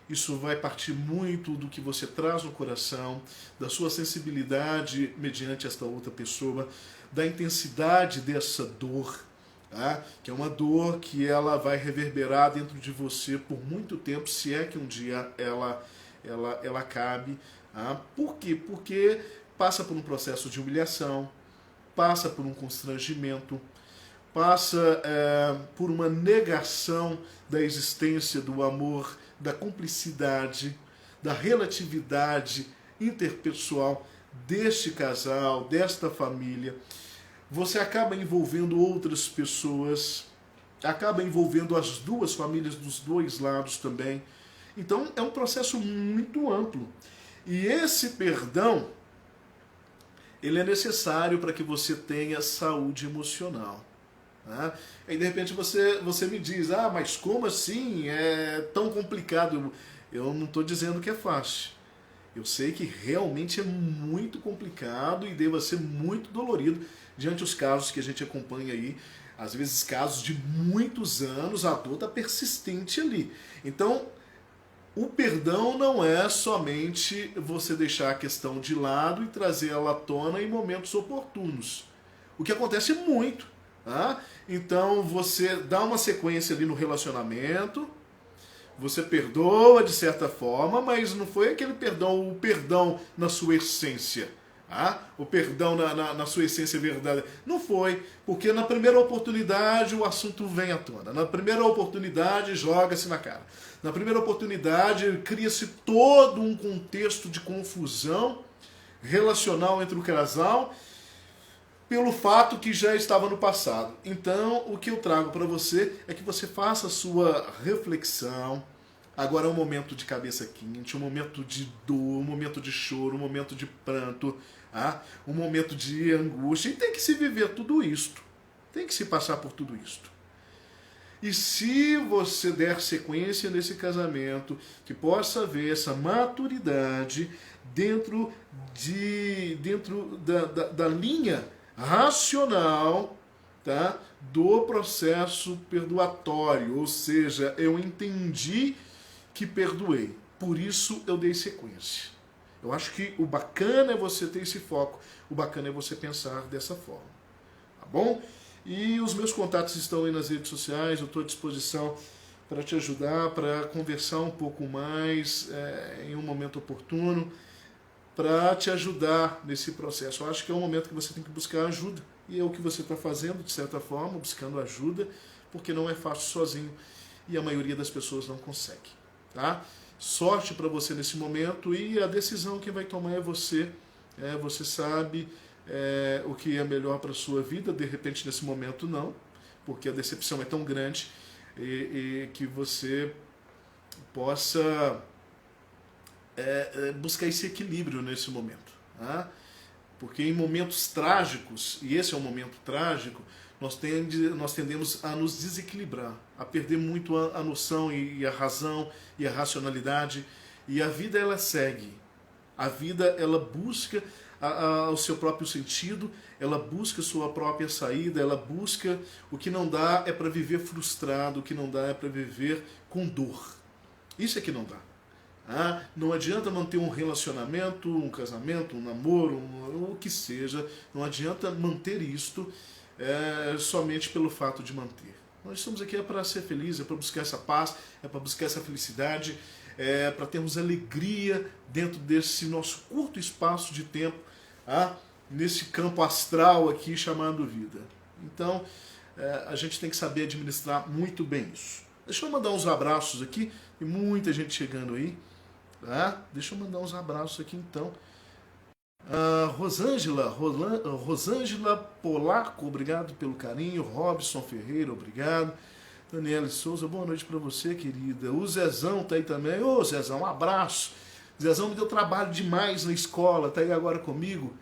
Isso vai partir muito do que você traz no coração, da sua sensibilidade mediante esta outra pessoa, da intensidade dessa dor, tá? Que é uma dor que ela vai reverberar dentro de você por muito tempo, se é que um dia ela cabe. Tá? Por quê? Porque passa por um processo de humilhação, passa por um constrangimento, passa por uma negação da existência do amor, da cumplicidade, da relatividade interpessoal deste casal, desta família. Você acaba envolvendo outras pessoas, acaba envolvendo as duas famílias dos dois lados também. Então é um processo muito amplo. E esse perdão, ele é necessário para que você tenha saúde emocional. Tá? Aí de repente você me diz, mas como assim? É tão complicado. Eu não estou dizendo que é fácil. Eu sei que realmente é muito complicado e deva ser muito dolorido diante dos casos que a gente acompanha aí. Às vezes casos de muitos anos, a dor está persistente ali. Então, o perdão não é somente você deixar a questão de lado e trazer ela à tona em momentos oportunos. O que acontece muito. Tá? Então você dá uma sequência ali no relacionamento, você perdoa de certa forma, mas não foi aquele perdão, o perdão na sua essência. Tá? O perdão na sua essência verdadeira. Não foi, porque na primeira oportunidade o assunto vem à tona. Na primeira oportunidade joga-se na cara. Na primeira oportunidade cria-se todo um contexto de confusão relacional entre o casal, pelo fato que já estava no passado. Então, o que eu trago para você é que você faça a sua reflexão. Agora é um momento de cabeça quente, um momento de dor, um momento de choro, um momento de pranto, um momento de angústia. E tem que se viver tudo isto. Tem que se passar por tudo isto. E se você der sequência nesse casamento, que possa haver essa maturidade dentro da linha racional, tá, do processo perdoatório, ou seja, eu entendi que perdoei, por isso eu dei sequência. Eu acho que o bacana é você ter esse foco, o bacana é você pensar dessa forma, tá bom? E os meus contatos estão aí nas redes sociais, eu estou à disposição para te ajudar, para conversar um pouco mais em um momento oportuno, para te ajudar nesse processo. Eu acho que é um momento que você tem que buscar ajuda. E é o que você está fazendo, de certa forma, buscando ajuda, porque não é fácil sozinho. E a maioria das pessoas não consegue. Tá? Sorte para você nesse momento, e a decisão que vai tomar é você. Você sabe o que é melhor para a sua vida. De repente, nesse momento, não. Porque a decepção é tão grande e que você possa buscar esse equilíbrio nesse momento. Tá? Porque em momentos trágicos, e esse é um momento trágico, nós tendemos a nos desequilibrar, a perder muito a noção e a razão e a racionalidade. E a vida, ela segue. A vida, ela busca o seu próprio sentido, ela busca a sua própria saída, ela busca... O que não dá é para viver frustrado, o que não dá é para viver com dor. Isso é que não dá. Não adianta manter um relacionamento, um casamento, um namoro, o que seja. Não adianta manter isto somente pelo fato de manter. Nós estamos aqui para ser felizes, é para buscar essa paz, é para buscar essa felicidade, é para termos alegria dentro desse nosso curto espaço de tempo, nesse campo astral aqui chamado vida. Então, a gente tem que saber administrar muito bem isso. Deixa eu mandar uns abraços aqui, tem muita gente chegando aí. Deixa eu mandar uns abraços aqui então. Rosângela Polaco, obrigado pelo carinho. Robson Ferreira, obrigado. Daniela Souza, boa noite para você, querida. O Zezão tá aí também. Ô, Zezão, um abraço. Zezão me deu trabalho demais na escola, tá aí agora comigo.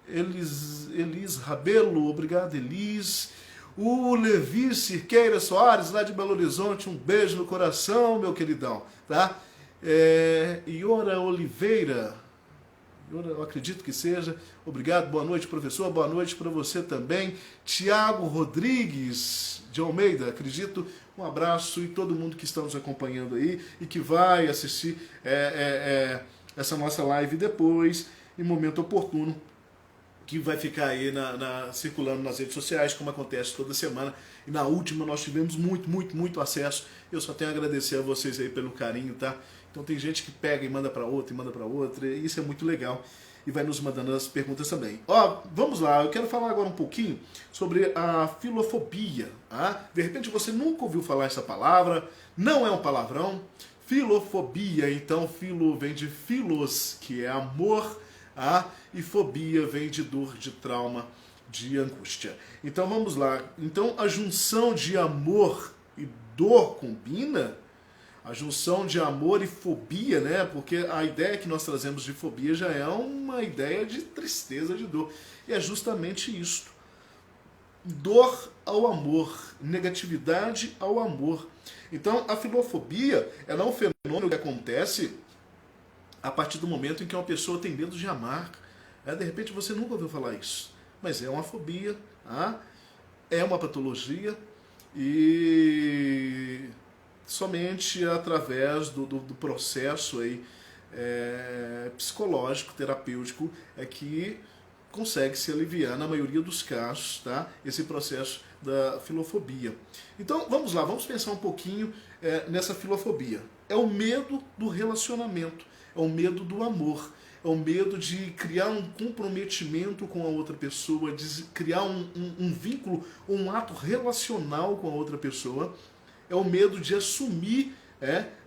Elis Rabelo, obrigado, Elis. O Levi Cirqueira Soares, lá de Belo Horizonte, um beijo no coração, meu queridão, tá? Iora Oliveira, eu acredito que seja. Obrigado, boa noite, professor, boa noite para você também. Tiago Rodrigues de Almeida, acredito, um abraço e todo mundo que está nos acompanhando aí e que vai assistir essa nossa live depois, em momento oportuno, que vai ficar aí circulando nas redes sociais, como acontece toda semana. E na última nós tivemos muito acesso. Eu só tenho a agradecer a vocês aí pelo carinho, tá? Então tem gente que pega e manda para outra, e isso é muito legal. E vai nos mandando as perguntas também. Vamos lá, eu quero falar agora um pouquinho sobre a filofobia. Tá? De repente você nunca ouviu falar essa palavra, não é um palavrão. Filofobia, então filo vem de filos, que é amor, e fobia vem de dor, de trauma, de angústia. Então vamos lá. Então a junção de amor e dor combina? A junção de amor e fobia, né? Porque a ideia que nós trazemos de fobia já é uma ideia de tristeza, de dor. E é justamente isto. Dor ao amor, negatividade ao amor. Então a filofobia ela é um fenômeno que acontece a partir do momento em que uma pessoa tem medo de amar. De repente você nunca ouviu falar isso, mas é uma fobia, é uma patologia e somente através do processo aí, psicológico, terapêutico, é que consegue se aliviar, na maioria dos casos, tá? Esse processo da filofobia. Então vamos lá, vamos pensar um pouquinho nessa filofobia. É o medo do relacionamento. É o medo do amor, é o medo de criar um comprometimento com a outra pessoa, de criar um vínculo, um ato relacional com a outra pessoa, é o medo de assumir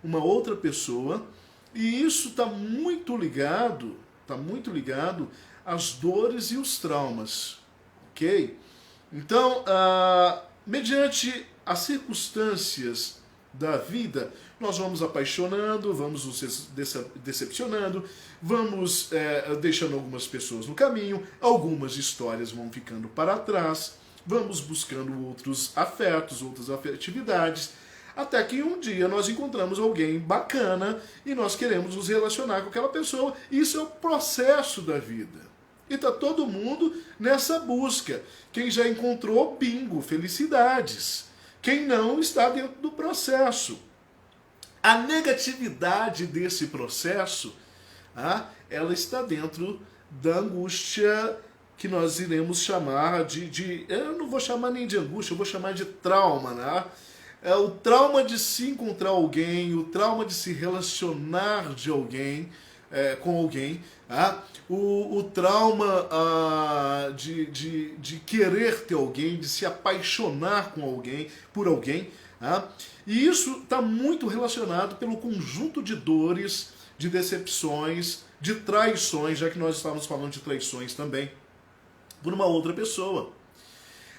uma outra pessoa, e isso está muito ligado às dores e os traumas, ok? Então, mediante as circunstâncias da vida, nós vamos apaixonando, vamos nos decepcionando, vamos deixando algumas pessoas no caminho, algumas histórias vão ficando para trás, vamos buscando outros afetos, outras afetividades, até que um dia nós encontramos alguém bacana e nós queremos nos relacionar com aquela pessoa. Isso é o processo da vida. E está todo mundo nessa busca. Quem já encontrou, bingo, felicidades. Quem não, está dentro do processo. A negatividade desse processo, ela está dentro da angústia que nós iremos chamar eu não vou chamar nem de angústia, eu vou chamar de trauma, né? É o trauma de se encontrar alguém, o trauma de se relacionar com alguém, o trauma de querer ter alguém, de se apaixonar por alguém. E isso está muito relacionado pelo conjunto de dores, de decepções, de traições, já que nós estávamos falando de traições também, por uma outra pessoa.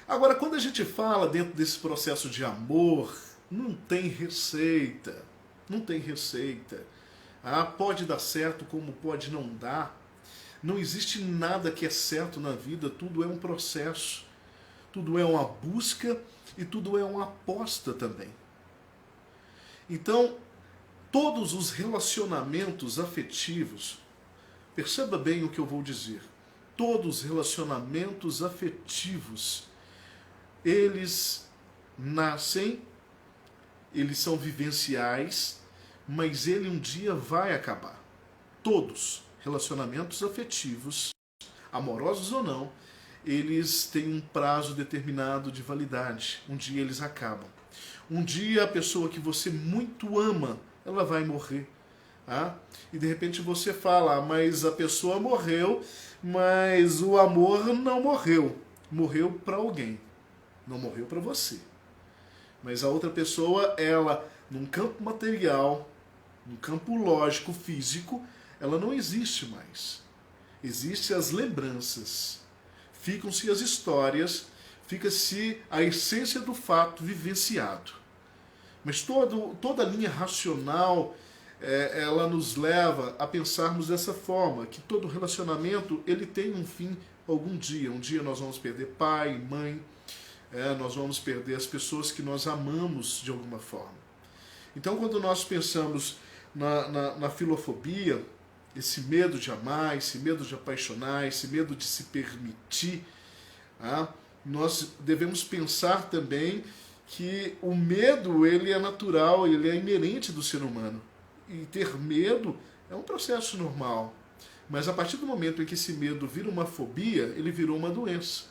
Agora, quando a gente fala dentro desse processo de amor, não tem receita. Não tem receita. Pode dar certo como pode não dar. Não existe nada que é certo na vida, tudo é um processo. Tudo é uma busca e tudo é uma aposta também. Então, todos os relacionamentos afetivos, perceba bem o que eu vou dizer, todos os relacionamentos afetivos, eles nascem, eles são vivenciais, mas ele um dia vai acabar. Todos relacionamentos afetivos, amorosos ou não, eles têm um prazo determinado de validade. Um dia eles acabam. Um dia a pessoa que você muito ama, ela vai morrer. E de repente você fala, mas a pessoa morreu, mas o amor não morreu. Morreu para alguém. Não morreu para você. Mas a outra pessoa, ela, num campo material, num campo lógico, físico, ela não existe mais. Existem as lembranças. Ficam-se as histórias, fica-se a essência do fato vivenciado. Mas toda a linha racional, ela nos leva a pensarmos dessa forma, que todo relacionamento ele tem um fim algum dia. Um dia nós vamos perder pai, mãe, nós vamos perder as pessoas que nós amamos de alguma forma. Então, quando nós pensamos na filofobia, esse medo de amar, esse medo de apaixonar, esse medo de se permitir, nós devemos pensar também que o medo ele é natural, ele é inerente do ser humano. E ter medo é um processo normal. Mas a partir do momento em que esse medo vira uma fobia, ele virou uma doença.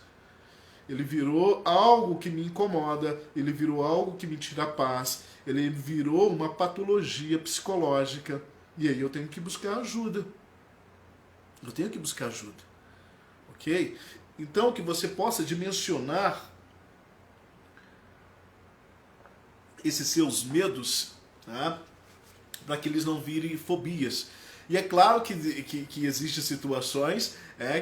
Ele virou algo que me incomoda, ele virou algo que me tira a paz, ele virou uma patologia psicológica. E aí eu tenho que buscar ajuda. Eu tenho que buscar ajuda. Ok? Então, que você possa dimensionar esses seus medos, tá? Para que eles não virem fobias. E é claro que existem situações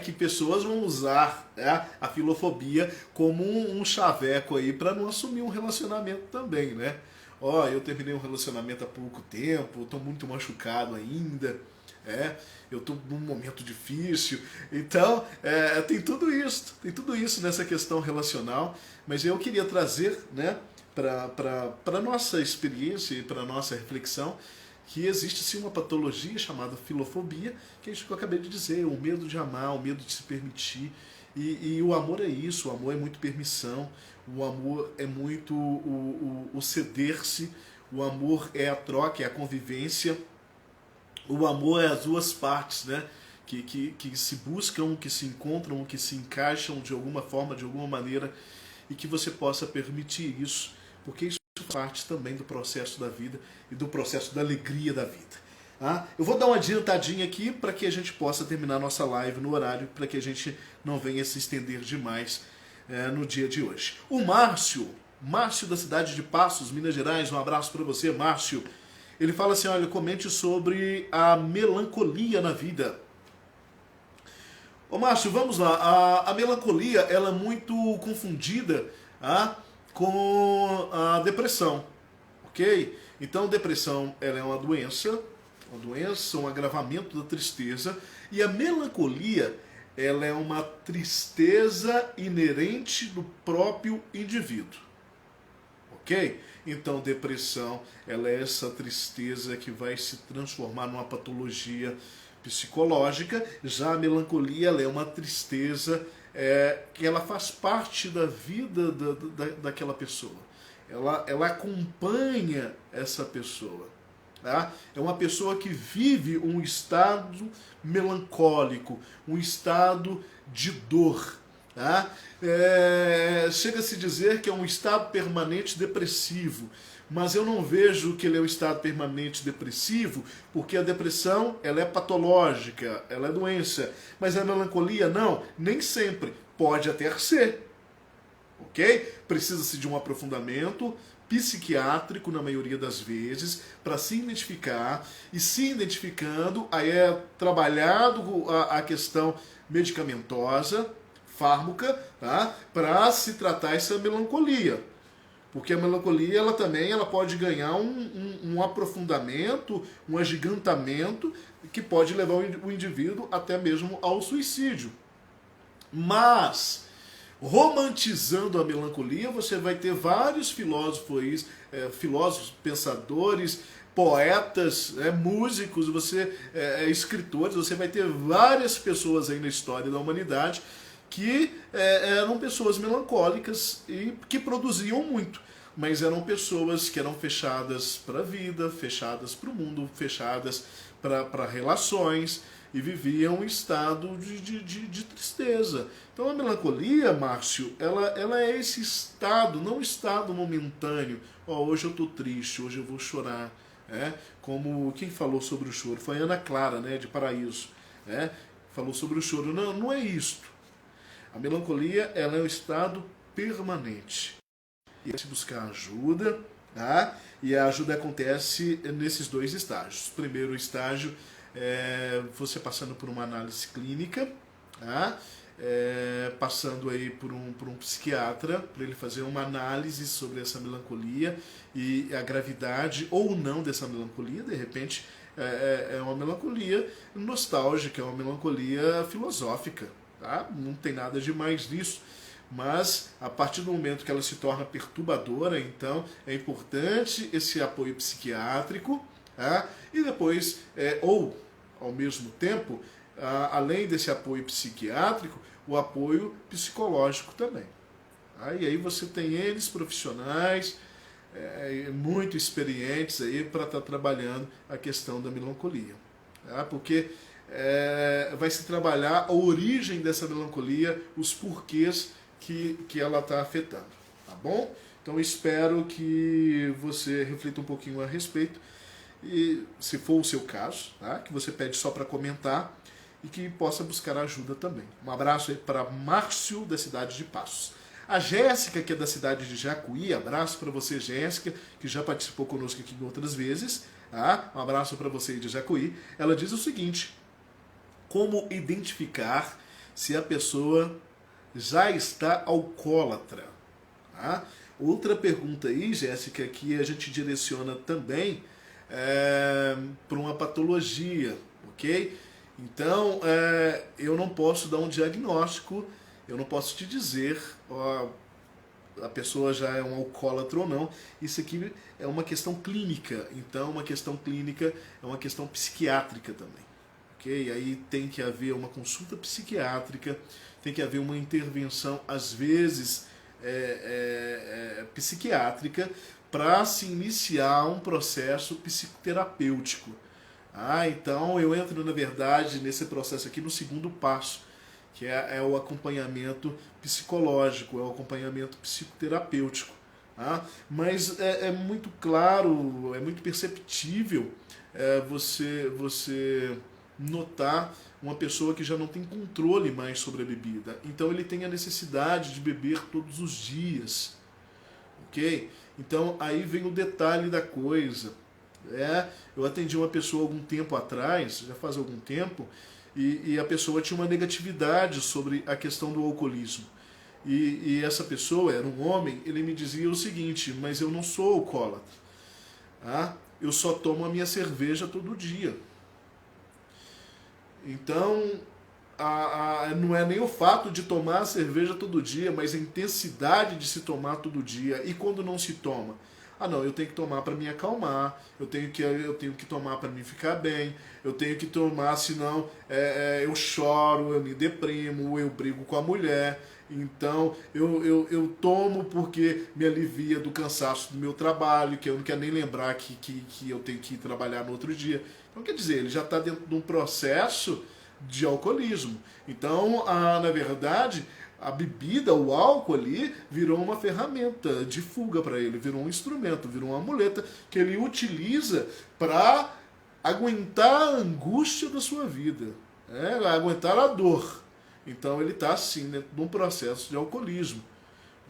que pessoas vão usar a filofobia como um chaveco aí para não assumir um relacionamento também, né? Eu terminei um relacionamento há pouco tempo, estou muito machucado ainda, eu estou num momento difícil. Então, tem tudo isso nessa questão relacional, mas eu queria trazer, né, para a nossa experiência e para a nossa reflexão, que existe sim uma patologia chamada filofobia, que eu acabei de dizer, o medo de amar, o medo de se permitir. E o amor é isso, o amor é muito permissão, o amor é muito o ceder-se, o amor é a troca, é a convivência, o amor é as duas partes, né? Que se buscam, que se encontram, que se encaixam de alguma forma, de alguma maneira, e que você possa permitir isso, porque isso faz parte também do processo da vida e do processo da alegria da vida. Eu vou dar uma adiantadinha aqui para que a gente possa terminar nossa live no horário, para que a gente não venha se estender demais no dia de hoje. O Márcio da cidade de Passos, Minas Gerais, um abraço para você, Márcio. Ele fala assim, olha, comente sobre a melancolia na vida. Ô Márcio, vamos lá. A melancolia, ela é muito confundida com a depressão, ok? Então, depressão, ela é uma doença, um agravamento da tristeza, e a melancolia, ela é uma tristeza inerente do próprio indivíduo, ok? Então, depressão, ela é essa tristeza que vai se transformar numa patologia psicológica. Já a melancolia, ela é uma tristeza que ela faz parte da vida daquela pessoa. Ela acompanha essa pessoa. Tá? É uma pessoa que vive um estado melancólico, um estado de dor. Tá? Chega a se dizer que é um estado permanente depressivo, mas eu não vejo que ele é um estado permanente depressivo, porque a depressão ela é patológica, ela é doença, mas a melancolia não, nem sempre, pode até ser, ok? Precisa-se de um aprofundamento psiquiátrico na maioria das vezes para se identificar, e se identificando aí é trabalhado a questão medicamentosa, fármaca, tá? Para se tratar essa melancolia. Porque a melancolia ela também pode ganhar um aprofundamento, um agigantamento que pode levar o indivíduo até mesmo ao suicídio. Mas, romantizando a melancolia, você vai ter vários filósofos, pensadores, poetas, músicos, escritores, você vai ter várias pessoas aí na história da humanidade que eram pessoas melancólicas e que produziam muito, mas eram pessoas que eram fechadas para a vida, fechadas para o mundo, fechadas para relações e viviam um estado de tristeza. Então a melancolia, Márcio, ela é esse estado, não um estado momentâneo. Hoje eu estou triste, hoje eu vou chorar. Como quem falou sobre o choro? Foi a Ana Clara, de Paraíso. Falou sobre o choro. Não é isto. A melancolia ela é um estado permanente. E é se buscar ajuda, tá? E a ajuda acontece nesses dois estágios. O primeiro estágio é você passando por uma análise clínica, tá? passando aí por um psiquiatra, para ele fazer uma análise sobre essa melancolia e a gravidade ou não dessa melancolia. De repente é uma melancolia nostálgica, é uma melancolia filosófica, tá? Não tem nada de mais nisso. Mas a partir do momento que ela se torna perturbadora, então é importante esse apoio psiquiátrico, tá? E depois, ou ao mesmo tempo, além desse apoio psiquiátrico, o apoio psicológico também. Tá? E aí você tem eles profissionais muito experientes aí para estar trabalhando a questão da melancolia, tá? Porque vai se trabalhar a origem dessa melancolia, os porquês que ela está afetando, tá bom? Então espero que você reflita um pouquinho a respeito e, se for o seu caso, tá? Que você pede só para comentar e que possa buscar ajuda também. Um abraço aí para Márcio, da cidade de Passos. A Jéssica, que é da cidade de Jacuí, abraço para você, Jéssica, que já participou conosco aqui outras vezes, tá? Um abraço para você aí de Jacuí. Ela diz o seguinte: como identificar se a pessoa já está alcoólatra? Tá? Outra pergunta aí, Jéssica, que a gente direciona também para uma patologia, ok? Então, eu não posso dar um diagnóstico, eu não posso te dizer a pessoa já é um alcoólatra ou não. Isso aqui é uma questão clínica, então uma questão clínica é uma questão psiquiátrica também. Okay? Aí tem que haver uma consulta psiquiátrica, tem que haver uma intervenção, às vezes, psiquiátrica, para se iniciar um processo psicoterapêutico. Então eu entro, na verdade, nesse processo aqui no segundo passo, que é o acompanhamento psicológico, é o acompanhamento psicoterapêutico. Tá? Mas é muito claro, é muito perceptível você notar uma pessoa que já não tem controle mais sobre a bebida. Então ele tem a necessidade de beber todos os dias. Ok? Então aí vem o detalhe da coisa. Eu atendi uma pessoa algum tempo atrás, já faz algum tempo, e a pessoa tinha uma negatividade sobre a questão do alcoolismo. E essa pessoa era um homem, ele me dizia o seguinte: mas eu não sou alcoólatra. Eu só tomo a minha cerveja todo dia. Então, não é nem o fato de tomar a cerveja todo dia, mas a intensidade de se tomar todo dia. E quando não se toma? Não, eu tenho que tomar para me acalmar, eu tenho que tomar para me ficar bem, eu tenho que tomar, senão eu choro, eu me deprimo, eu brigo com a mulher. Então eu tomo porque me alivia do cansaço do meu trabalho, que eu não quero nem lembrar que eu tenho que ir trabalhar no outro dia. Então quer dizer, ele já está dentro de um processo de alcoolismo. Então, na verdade, a bebida, o álcool ali, virou uma ferramenta de fuga para ele, virou um instrumento, virou uma muleta que ele utiliza para aguentar a angústia da sua vida, aguentar a dor. Então ele está assim, dentro de um processo de alcoolismo.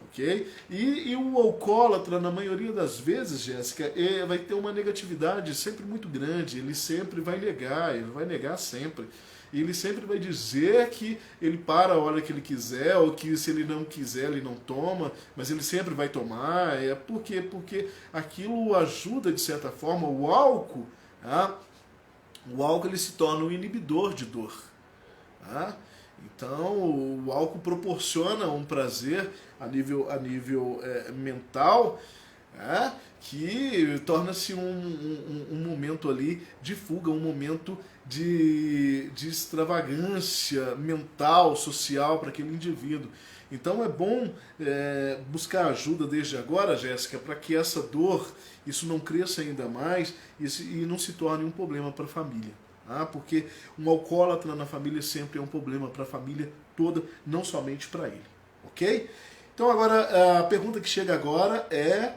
Okay? E o alcoólatra, na maioria das vezes, Jéssica, vai ter uma negatividade sempre muito grande. Ele sempre vai negar sempre. E ele sempre vai dizer que ele para a hora que ele quiser, ou que se ele não quiser, ele não toma, mas ele sempre vai tomar. Por quê? Porque aquilo ajuda, de certa forma, o álcool. O álcool ele se torna um inibidor de dor. Então, o álcool proporciona um prazer a nível mental, que torna-se um momento ali de fuga, um momento de extravagância mental, social para aquele indivíduo. Então é bom buscar ajuda desde agora, Jéssica, para que essa dor, isso não cresça ainda mais e não se torne um problema para a família. Porque um alcoólatra na família sempre é um problema para a família toda, não somente para ele. Ok? Então agora, a pergunta que chega agora é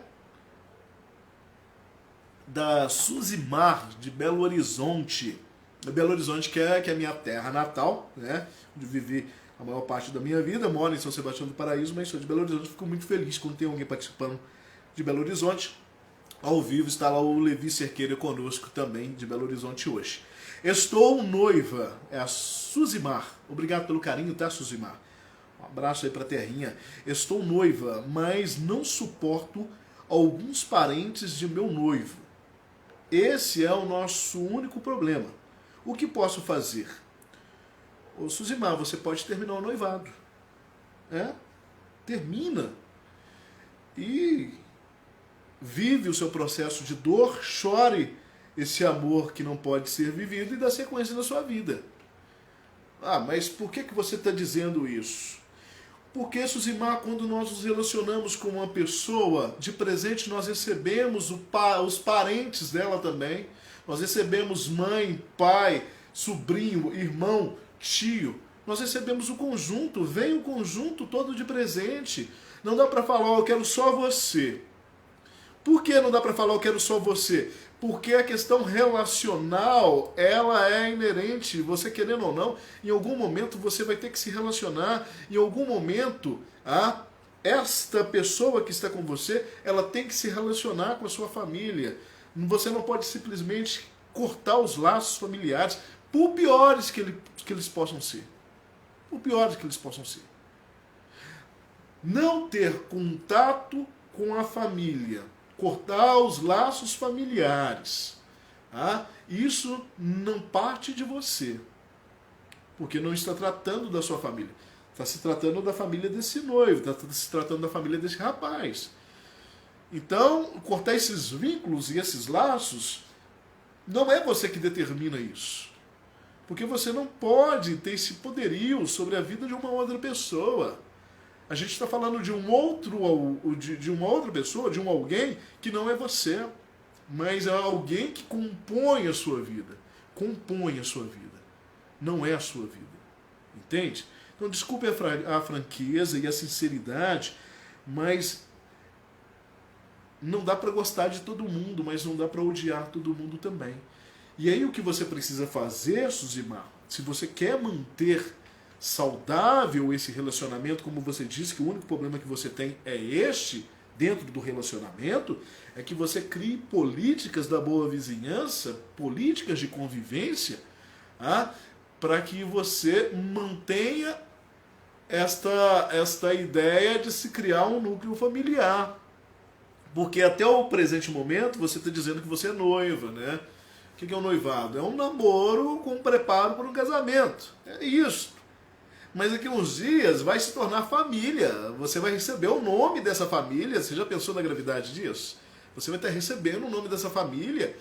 da Suzimar, de Belo Horizonte. Belo Horizonte, que é a minha terra natal, né? Onde vivi a maior parte da minha vida. Moro em São Sebastião do Paraíso, mas sou de Belo Horizonte. Fico muito feliz quando tem alguém participando de Belo Horizonte. Ao vivo está lá o Levi Cerqueira conosco também, de Belo Horizonte hoje. Estou noiva, é a Suzimar. Obrigado pelo carinho, tá, Suzimar? Um abraço aí pra terrinha. Estou noiva, mas não suporto alguns parentes de meu noivo. Esse é o nosso único problema. O que posso fazer? Ô Suzimar, você pode terminar o noivado. Termina. E vive o seu processo de dor, chore esse amor que não pode ser vivido e dá sequência na sua vida. Ah, mas por que você está dizendo isso? Porque, Suzimar, quando nós nos relacionamos com uma pessoa, de presente nós recebemos os parentes dela também. Nós recebemos mãe, pai, sobrinho, irmão, tio. Nós recebemos o conjunto, vem o conjunto todo de presente. Não dá para falar, eu quero só você. Por que não dá para falar, eu quero só você? Porque a questão relacional, ela é inerente, você querendo ou não, em algum momento você vai ter que se relacionar, em algum momento, esta pessoa que está com você, ela tem que se relacionar com a sua família. Você não pode simplesmente cortar os laços familiares, por piores que eles possam ser. Por piores que eles possam ser. Não ter contato com a família, cortar os laços familiares. Isso não parte de você. Porque não está tratando da sua família. Está se tratando da família desse noivo, está se tratando da família desse rapaz. Então, cortar esses vínculos e esses laços, não é você que determina isso. Porque você não pode ter esse poderio sobre a vida de uma outra pessoa. A gente está falando de uma outra pessoa, de um alguém que não é você, mas é alguém que compõe a sua vida. Compõe a sua vida. Não é a sua vida. Entende? Então, desculpe a franqueza e a sinceridade, mas não dá para gostar de todo mundo, mas não dá para odiar todo mundo também. E aí o que você precisa fazer, Suzimar, se você quer manter saudável esse relacionamento, como você disse que o único problema que você tem é este, dentro do relacionamento, é que você crie políticas da boa vizinhança, políticas de convivência, para que você mantenha esta ideia de se criar um núcleo familiar. Porque até o presente momento você está dizendo que você é noiva, né? O que é um noivado? É um namoro com preparo para um casamento. É isso. Mas daqui a uns dias vai se tornar família. Você vai receber o nome dessa família. Você já pensou na gravidade disso? Você vai estar recebendo o nome dessa família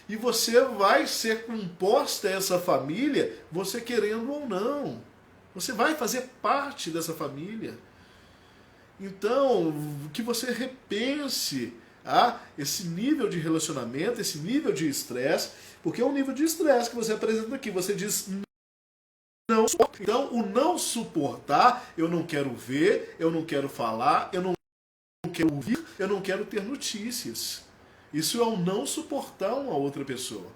e você vai ser composta a essa família, você querendo ou não. Você vai fazer parte dessa família. Então, que você repense esse nível de relacionamento, esse nível de estresse, porque é um nível de estresse que você apresenta aqui. Você diz não. Então, o não suportar, eu não quero ver, eu não quero falar, eu não quero ouvir, eu não quero ter notícias. Isso é o não suportar uma outra pessoa.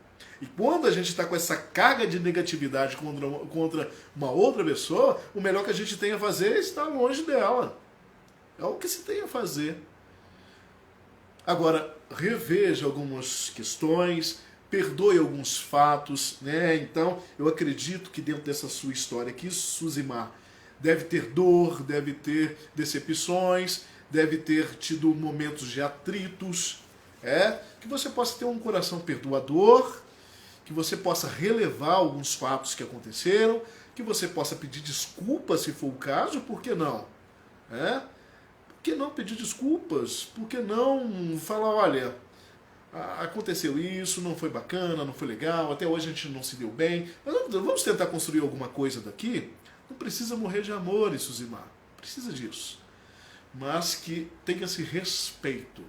E quando a gente está com essa carga de negatividade contra uma outra pessoa, o melhor que a gente tem a fazer é estar longe dela. É o que se tem a fazer. Agora, reveja algumas questões, perdoe alguns fatos, né? Então, eu acredito que dentro dessa sua história aqui, Suzimar, deve ter dor, deve ter decepções, deve ter tido momentos de atritos, que você possa ter um coração perdoador, que você possa relevar alguns fatos que aconteceram, que você possa pedir desculpas se for o caso, por que não? Por que não pedir desculpas? Por que não falar, olha, aconteceu isso, não foi bacana, não foi legal, até hoje a gente não se deu bem, mas vamos tentar construir alguma coisa daqui? Não precisa morrer de amor, Suzimar, não precisa disso. Mas que tenha-se respeito,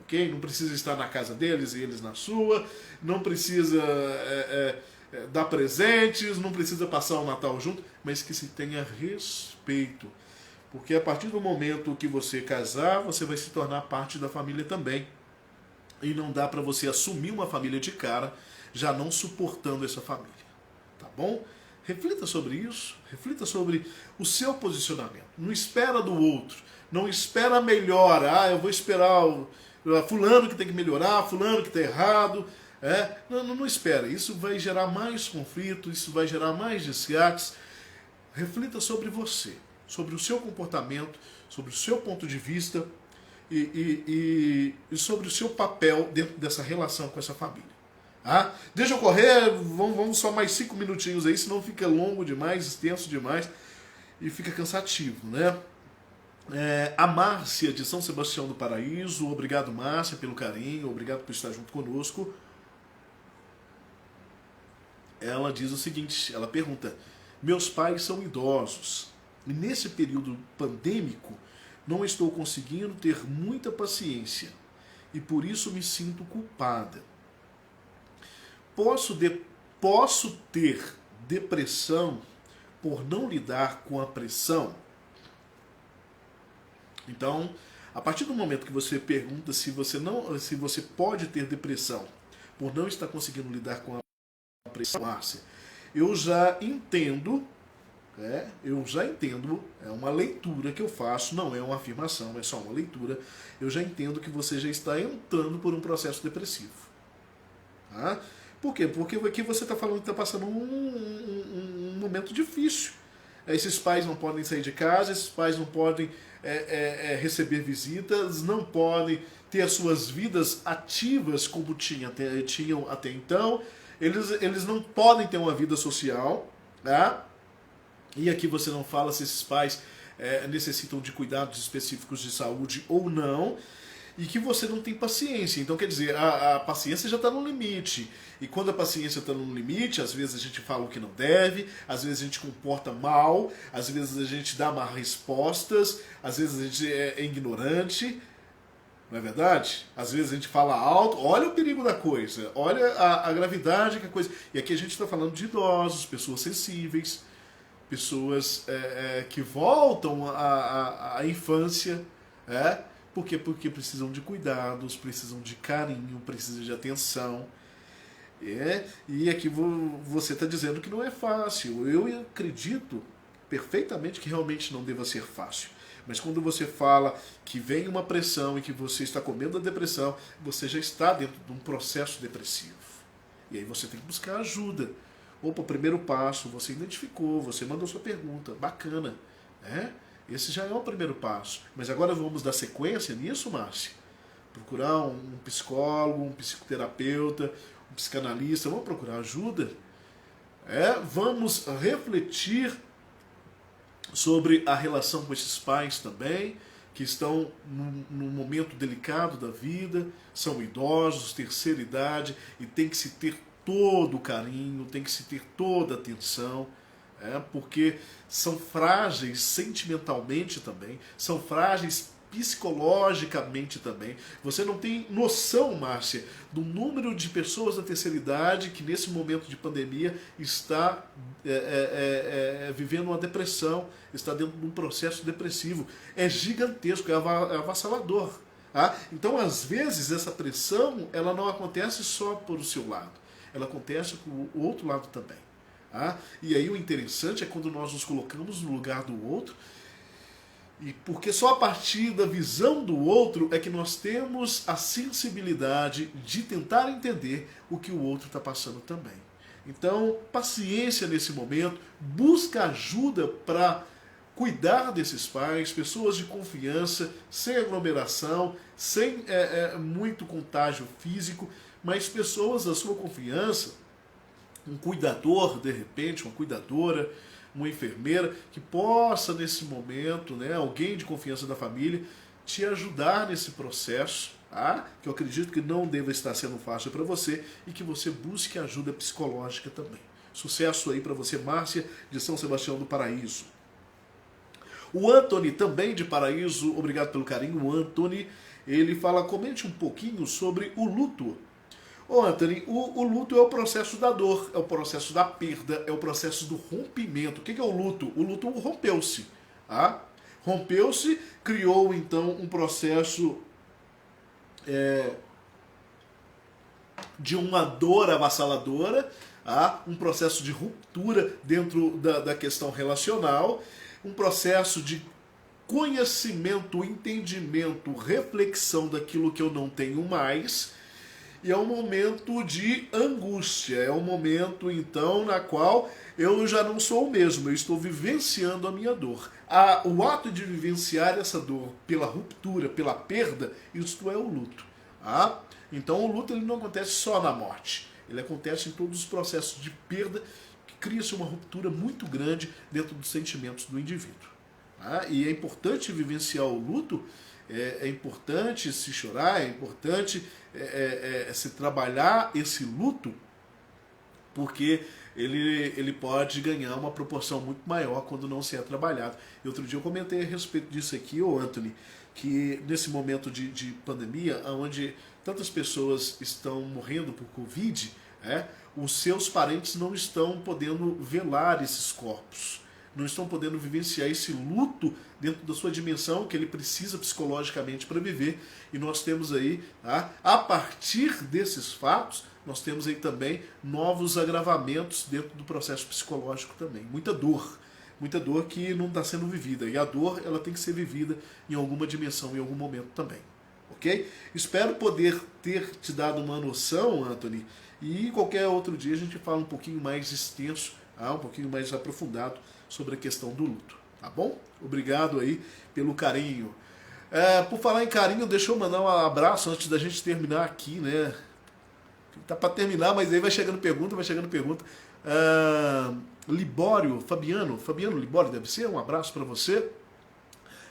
ok? Não precisa estar na casa deles e eles na sua, não precisa dar presentes, não precisa passar o Natal junto, mas que se tenha respeito. Porque a partir do momento que você casar, você vai se tornar parte da família também. E não dá para você assumir uma família de cara, já não suportando essa família. Tá bom? Reflita sobre isso, reflita sobre o seu posicionamento. Não espera do outro, não espera melhor. Eu vou esperar fulano que tem que melhorar, fulano que está errado. Não espera, isso vai gerar mais conflito, isso vai gerar mais desgastes. Reflita sobre você, sobre o seu comportamento, sobre o seu ponto de vista e sobre o seu papel dentro dessa relação com essa família. Deixa eu correr, vamos só mais 5 minutinhos aí, senão fica longo demais, extenso demais e fica cansativo, né? A Márcia de São Sebastião do Paraíso, obrigado Márcia pelo carinho, obrigado por estar junto conosco. Ela diz o seguinte, ela pergunta: meus pais são idosos e nesse período pandêmico não estou conseguindo ter muita paciência e por isso me sinto culpada. Posso ter depressão por não lidar com a pressão? Então, a partir do momento que você pergunta se você pode ter depressão por não estar conseguindo lidar com a pressão, Márcia, eu já entendo, é uma leitura que eu faço, não é uma afirmação, é só uma leitura, eu já entendo que você já está entrando por um processo depressivo. Por quê? Porque aqui você está falando que está passando um momento difícil. Esses pais não podem sair de casa, esses pais não podem receber visitas, não podem ter as suas vidas ativas como tinham até então, eles não podem ter uma vida social, e aqui você não fala se esses pais necessitam de cuidados específicos de saúde ou não, e que você não tem paciência. Então, quer dizer, a paciência já está no limite. E quando a paciência está no limite, às vezes a gente fala o que não deve, às vezes a gente comporta mal, às vezes a gente dá más respostas, às vezes a gente é ignorante. Não é verdade? Às vezes a gente fala alto, olha o perigo da coisa, olha a gravidade que a coisa... E aqui a gente está falando de idosos, pessoas sensíveis, pessoas que voltam à infância, Por quê? Porque precisam de cuidados, precisam de carinho, precisam de atenção. E aqui você está dizendo que não é fácil. Eu acredito perfeitamente que realmente não deva ser fácil. Mas quando você fala que vem uma pressão e que você está comendo a depressão, você já está dentro de um processo depressivo. E aí você tem que buscar ajuda. Opa, o primeiro passo, você identificou, você mandou sua pergunta, bacana, Esse já é o primeiro passo. Mas agora vamos dar sequência nisso, Márcia? Procurar um psicólogo, um psicoterapeuta, um psicanalista, vamos procurar ajuda? Vamos refletir sobre a relação com esses pais também, que estão num momento delicado da vida, são idosos, terceira idade, e tem que se ter todo o carinho, tem que se ter toda a atenção, porque são frágeis sentimentalmente também, são frágeis psicologicamente também. Você não tem noção, Márcia, do número de pessoas da terceira idade que nesse momento de pandemia está vivendo uma depressão, está dentro de um processo depressivo. É gigantesco, é avassalador. Então, às vezes, essa pressão ela não acontece só por o seu lado, ela acontece com o outro lado também. E aí o interessante é quando nós nos colocamos no lugar do outro, e porque só a partir da visão do outro é que nós temos a sensibilidade de tentar entender o que o outro está passando também. Então, paciência nesse momento, busca ajuda para cuidar desses pais, pessoas de confiança, sem aglomeração, sem muito contágio físico, mas pessoas da sua confiança, um cuidador, de repente, uma cuidadora, uma enfermeira, que possa nesse momento, alguém de confiança da família, te ajudar nesse processo, que eu acredito que não deva estar sendo fácil para você e que você busque ajuda psicológica também. Sucesso aí para você, Márcia, de São Sebastião do Paraíso. O Anthony, também de Paraíso, obrigado pelo carinho. O Anthony, ele fala, comente um pouquinho sobre o luto. Anthony, o luto é o processo da dor, é o processo da perda, é o processo do rompimento. O que é o luto? O luto rompeu-se. Rompeu-se, criou então um processo de uma dor avassaladora, um processo de ruptura dentro da questão relacional, um processo de conhecimento, entendimento, reflexão daquilo que eu não tenho mais, e é um momento de angústia, é um momento então na qual eu já não sou o mesmo, eu estou vivenciando a minha dor. O ato de vivenciar essa dor pela ruptura, pela perda, isto é o luto. Então o luto ele não acontece só na morte, ele acontece em todos os processos de perda, que cria-se uma ruptura muito grande dentro dos sentimentos do indivíduo. E é importante vivenciar o luto, é importante se chorar, é importante se trabalhar esse luto, porque ele pode ganhar uma proporção muito maior quando não se é trabalhado. E outro dia eu comentei a respeito disso aqui, Anthony, que nesse momento de pandemia, onde tantas pessoas estão morrendo por Covid, os seus parentes não estão podendo velar esses corpos, não estão podendo vivenciar esse luto dentro da sua dimensão que ele precisa psicologicamente para viver. E nós temos aí, a partir desses fatos, nós temos aí também novos agravamentos dentro do processo psicológico também. Muita dor que não está sendo vivida. E a dor ela tem que ser vivida em alguma dimensão, em algum momento também. Ok? Espero poder ter te dado uma noção, Anthony, e qualquer outro dia a gente fala um pouquinho mais extenso, um pouquinho mais aprofundado sobre a questão do luto, tá bom? Obrigado aí pelo carinho. Por falar em carinho, deixa eu mandar um abraço antes da gente terminar aqui, né? Tá para terminar, mas aí vai chegando pergunta. Libório, Fabiano Libório deve ser, um abraço para você.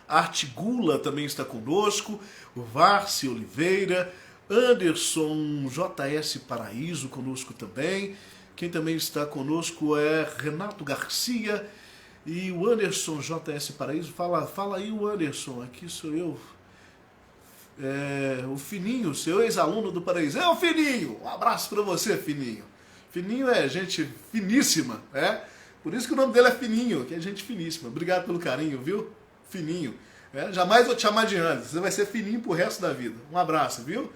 Artigula também está conosco, o Varce Oliveira, Anderson JS Paraíso conosco também. Quem também está conosco é Renato Garcia e o Anderson JS Paraíso. Fala aí o Anderson, aqui sou eu. O Fininho, seu ex-aluno do Paraíso. O Fininho! Um abraço para você, Fininho. Fininho é gente finíssima, Por isso que o nome dele é Fininho, que é gente finíssima. Obrigado pelo carinho, viu? Fininho. Jamais vou te chamar de Anderson, você vai ser Fininho pro resto da vida. Um abraço, viu?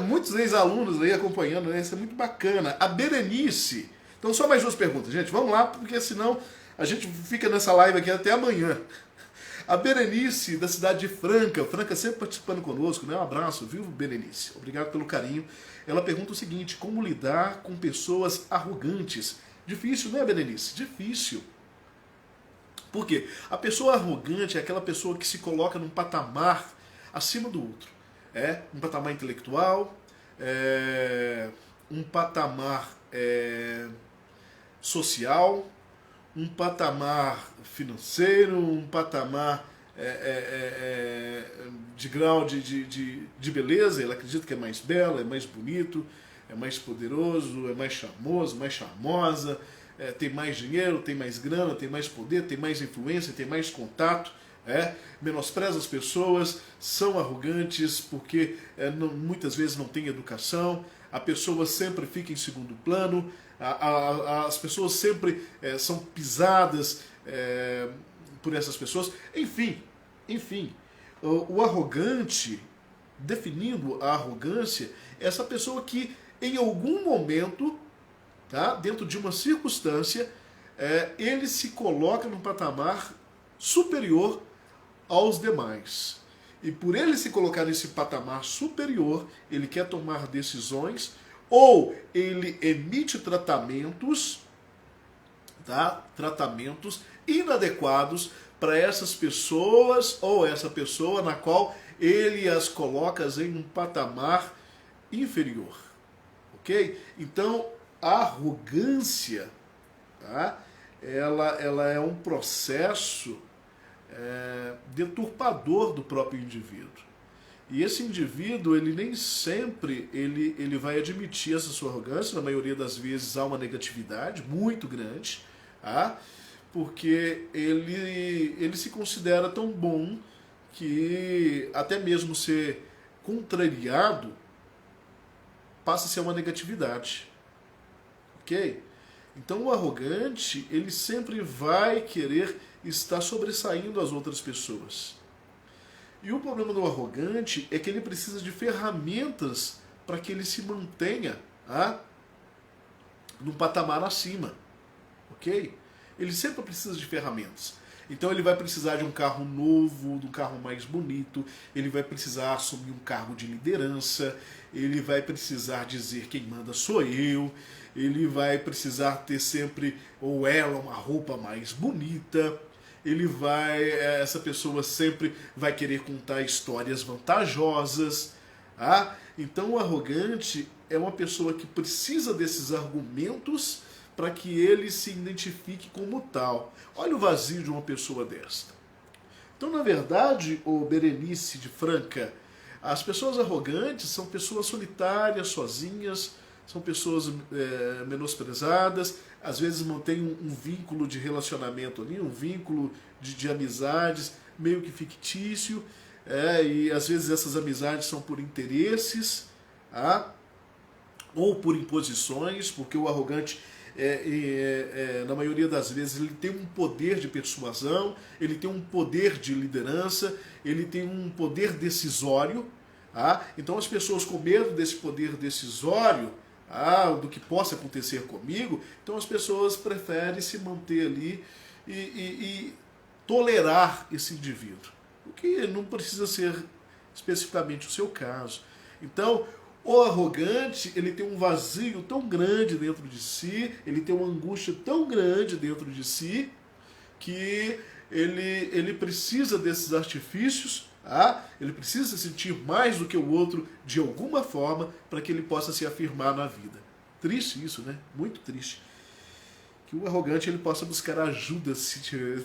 Muitos ex-alunos aí acompanhando, isso é muito bacana. A Berenice. Então só mais duas perguntas, gente. Vamos lá, porque senão a gente fica nessa live aqui até amanhã. A Berenice, da cidade de Franca. Franca sempre participando conosco, né? Um abraço, viu, Berenice? Obrigado pelo carinho. Ela pergunta o seguinte: como lidar com pessoas arrogantes? Difícil, né, Berenice? Difícil. Por quê? A pessoa arrogante é aquela pessoa que se coloca num patamar acima do outro. Um patamar intelectual, um patamar social, um patamar financeiro, um patamar de grau de beleza. Ela acredita que é mais bela, é mais bonito, é mais poderoso, é mais charmoso, mais charmosa, tem mais dinheiro, tem mais grana, tem mais poder, tem mais influência, tem mais contato. Menospreza as pessoas, são arrogantes porque muitas vezes não tem educação, a pessoa sempre fica em segundo plano, as pessoas sempre são pisadas por essas pessoas. Enfim, o arrogante, definindo a arrogância, é essa pessoa que em algum momento, dentro de uma circunstância, ele se coloca num patamar superior aos demais. E por ele se colocar nesse patamar superior, ele quer tomar decisões, ou ele emite tratamentos inadequados para essas pessoas, ou essa pessoa na qual ele as coloca em um patamar inferior. Ok? Então, a arrogância, ela é um processo deturpador do próprio indivíduo. E esse indivíduo, ele nem sempre ele vai admitir essa sua arrogância. Na maioria das vezes há uma negatividade muito grande, porque ele se considera tão bom que até mesmo ser contrariado passa a ser uma negatividade. Ok? Então o arrogante, ele sempre vai querer estar sobressaindo as outras pessoas. E o problema do arrogante é que ele precisa de ferramentas para que ele se mantenha num patamar acima. Ok? Ele sempre precisa de ferramentas. Então ele vai precisar de um carro novo, de um carro mais bonito, ele vai precisar assumir um cargo de liderança, ele vai precisar dizer quem manda sou eu, ele vai precisar ter sempre, ou ela, uma roupa mais bonita, essa pessoa sempre vai querer contar histórias vantajosas. Ah, então o arrogante é uma pessoa que precisa desses argumentos para que ele se identifique como tal. Olha o vazio de uma pessoa desta. Então, na verdade, o Berenice de Franca, as pessoas arrogantes são pessoas solitárias, sozinhas, são pessoas menosprezadas, às vezes mantêm um vínculo de relacionamento ali, um vínculo de amizades meio que fictício, e às vezes essas amizades são por interesses, ou por imposições, porque o arrogante, na maioria das vezes, ele tem um poder de persuasão, ele tem um poder de liderança, ele tem um poder decisório. Então as pessoas, com medo desse poder decisório, do que possa acontecer comigo, então as pessoas preferem se manter ali e tolerar esse indivíduo, o que não precisa ser especificamente o seu caso. Então, o arrogante, ele tem um vazio tão grande dentro de si, ele tem uma angústia tão grande dentro de si, que ele precisa desses artifícios, ele precisa se sentir mais do que o outro de alguma forma para que ele possa se afirmar na vida. Triste isso, né? Muito triste. Que o arrogante ele possa buscar ajuda, se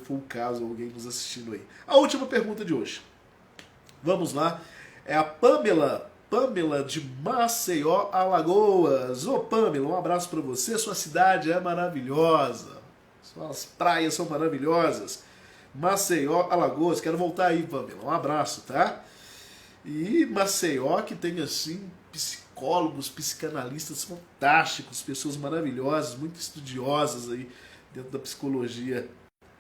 for o caso, alguém nos assistindo aí. A última pergunta de hoje. Vamos lá. É a Pamela de Maceió, Alagoas. Ô Pamela, um abraço para você. Sua cidade é maravilhosa. Suas praias são maravilhosas. Maceió, Alagoas. Quero voltar aí, Pamela. Um abraço, tá? E Maceió, que tem assim psicólogos, psicanalistas fantásticos, pessoas maravilhosas, muito estudiosas aí dentro da psicologia.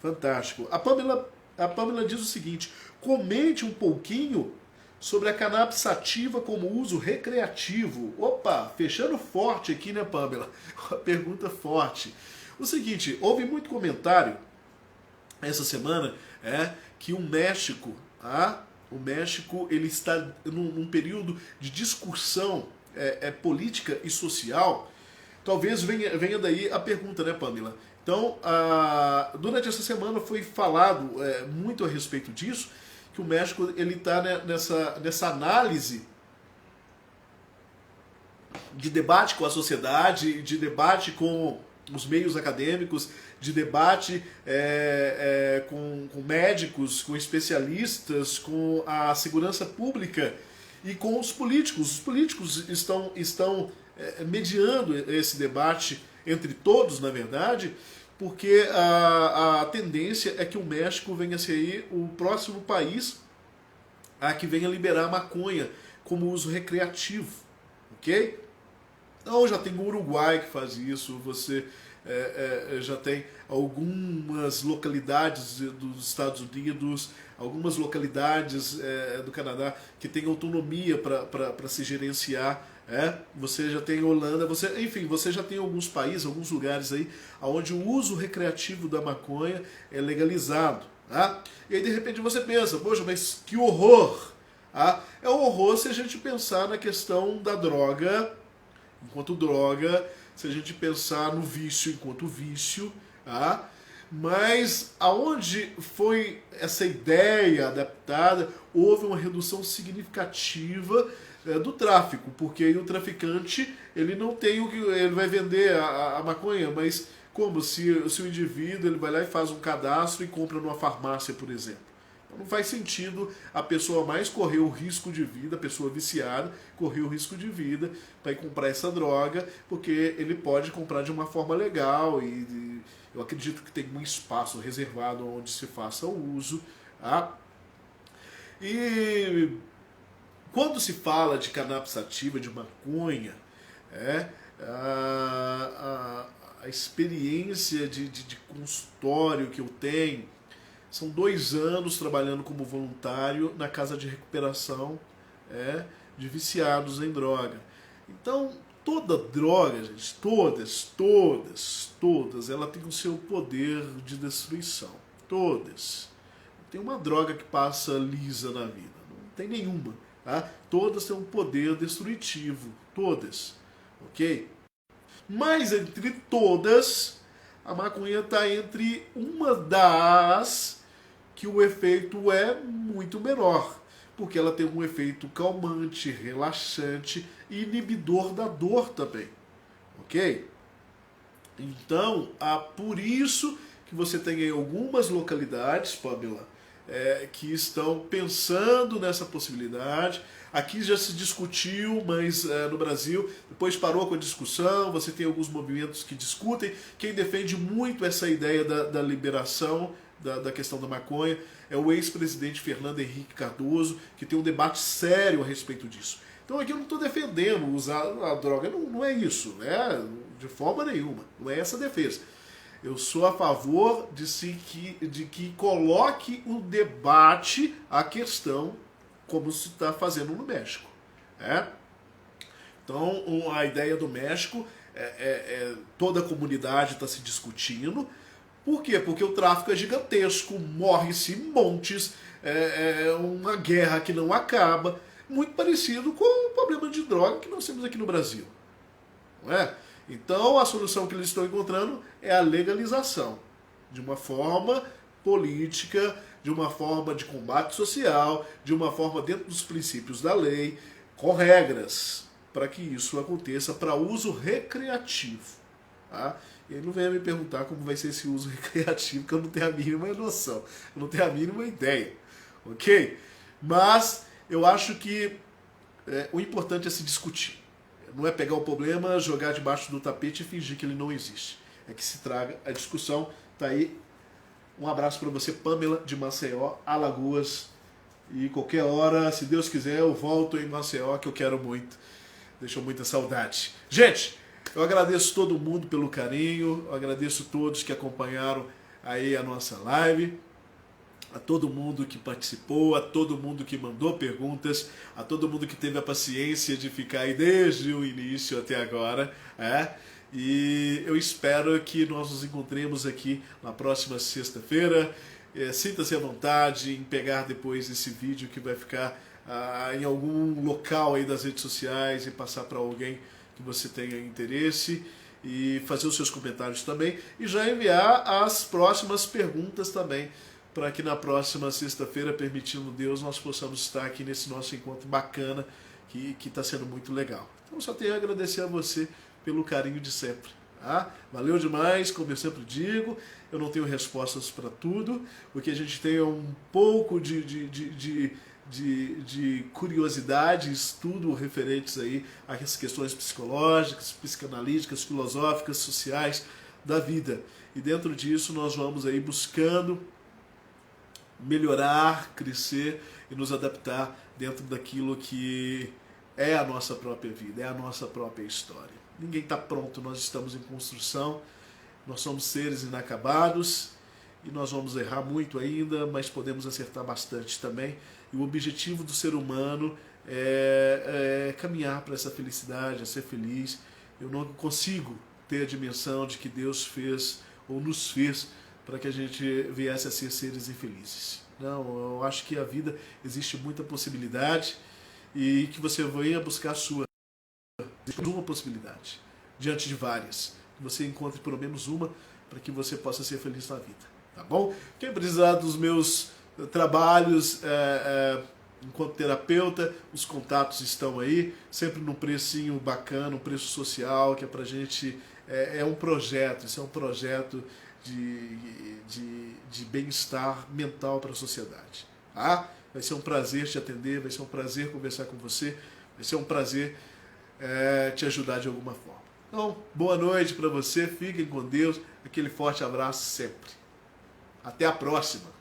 Fantástico. A Pamela diz o seguinte: comente um pouquinho sobre a cannabis sativa como uso recreativo. Opa, fechando forte aqui, né, Pamela? Uma pergunta forte. O seguinte, houve muito comentário essa semana que o México ele está num período de discussão política e social. Talvez venha daí a pergunta, né, Pamela? Então, durante essa semana foi falado muito a respeito disso, que o México ele está nessa análise de debate com a sociedade, de debate com os meios acadêmicos, de debate com médicos, com especialistas, com a segurança pública e com os políticos. Os políticos estão mediando esse debate entre todos, na verdade, porque a tendência é que o México venha a ser aí o próximo país que venha liberar maconha como uso recreativo, ok? Então já tem o Uruguai que faz isso, você já tem algumas localidades dos Estados Unidos, algumas localidades do Canadá que têm autonomia para se gerenciar. Você já tem Holanda, enfim, você já tem alguns países, alguns lugares aí onde o uso recreativo da maconha é legalizado. E aí de repente você pensa, poxa, mas que horror! É um horror se a gente pensar na questão da droga enquanto droga, se a gente pensar no vício enquanto vício, mas aonde foi essa ideia adaptada, houve uma redução significativa do tráfico, porque aí o traficante ele não tem o que ele vai vender a maconha, mas como se o indivíduo ele vai lá e faz um cadastro e compra numa farmácia, por exemplo. Não faz sentido a pessoa mais correr o risco de vida, a pessoa viciada, correr o risco de vida para ir comprar essa droga, porque ele pode comprar de uma forma legal e eu acredito que tem um espaço reservado onde se faça o uso. E quando se fala de cannabis sativa, de maconha, a experiência de consultório que eu tenho, são 2 anos trabalhando como voluntário na casa de recuperação de viciados em droga. Então, toda droga, gente, todas, ela tem o seu poder de destruição. Todas. Não tem uma droga que passa lisa na vida. Não tem nenhuma. Tá? Todas têm um poder destrutivo. Todas. Ok? Mas entre todas, a maconha está entre uma das que o efeito é muito menor. Porque ela tem um efeito calmante, relaxante e inibidor da dor também. Ok? Então, por isso que você tem aí algumas localidades, Pamela, que estão pensando nessa possibilidade. Aqui já se discutiu, mas no Brasil depois parou com a discussão. Você tem alguns movimentos que discutem. Quem defende muito essa ideia da liberação da questão da maconha é o ex-presidente Fernando Henrique Cardoso, que tem um debate sério a respeito disso. Então aqui eu não estou defendendo usar a droga, não é isso, né? De forma nenhuma, não é essa a defesa. Eu sou a favor de que coloque o debate a questão como se está fazendo no México. Né? Então a ideia do México toda a comunidade está se discutindo. Por quê? Porque o tráfico é gigantesco, morre-se montes, uma guerra que não acaba, muito parecido com o problema de droga que nós temos aqui no Brasil. Não é? Então a solução que eles estão encontrando é a legalização, de uma forma política, de uma forma de combate social, de uma forma dentro dos princípios da lei, com regras, para que isso aconteça para uso recreativo. Tá? E aí não venha me perguntar como vai ser esse uso recreativo, que eu não tenho a mínima noção, eu não tenho a mínima ideia. Ok? Mas eu acho que o importante é se discutir. Não é pegar o problema, jogar debaixo do tapete e fingir que ele não existe. É que se traga a discussão. Tá aí. Um abraço para você, Pamela, de Maceió, Alagoas. E qualquer hora, se Deus quiser, eu volto em Maceió, que eu quero muito. Deixou muita saudade. Gente, eu agradeço todo mundo pelo carinho. Eu agradeço todos que acompanharam aí a nossa live. A todo mundo que participou, a todo mundo que mandou perguntas, a todo mundo que teve a paciência de ficar aí desde o início até agora. E eu espero que nós nos encontremos aqui na próxima sexta-feira. Sinta-se à vontade em pegar depois esse vídeo que vai ficar em algum local aí das redes sociais e passar para alguém que você tenha interesse e fazer os seus comentários também e já enviar as próximas perguntas também, para que na próxima sexta-feira, permitindo Deus, nós possamos estar aqui nesse nosso encontro bacana, que está sendo muito legal. Então só tenho a agradecer a você pelo carinho de sempre. Tá? Valeu demais, como eu sempre digo, eu não tenho respostas para tudo, o que a gente tem é um pouco de curiosidade, estudo referentes aí às questões psicológicas, psicanalíticas, filosóficas, sociais da vida. E dentro disso nós vamos aí buscando melhorar, crescer e nos adaptar dentro daquilo que é a nossa própria vida, é a nossa própria história. Ninguém está pronto, nós estamos em construção, nós somos seres inacabados e nós vamos errar muito ainda, mas podemos acertar bastante também. E o objetivo do ser humano é caminhar para essa felicidade, é ser feliz. Eu não consigo ter a dimensão de que Deus fez ou nos fez para que a gente viesse a ser seres infelizes. Não, eu acho que a vida existe muita possibilidade e que você venha buscar a sua. Existe uma possibilidade, diante de várias. Que você encontre pelo menos uma para que você possa ser feliz na vida. Tá bom? Quem precisar dos meus trabalhos enquanto terapeuta, os contatos estão aí, sempre num precinho bacana, um preço social, que é pra gente. É um projeto, isso é um projeto de bem-estar mental para a sociedade. Tá? Vai ser um prazer te atender, vai ser um prazer conversar com você, vai ser um prazer te ajudar de alguma forma. Então, boa noite para você, fiquem com Deus, aquele forte abraço sempre. Até a próxima!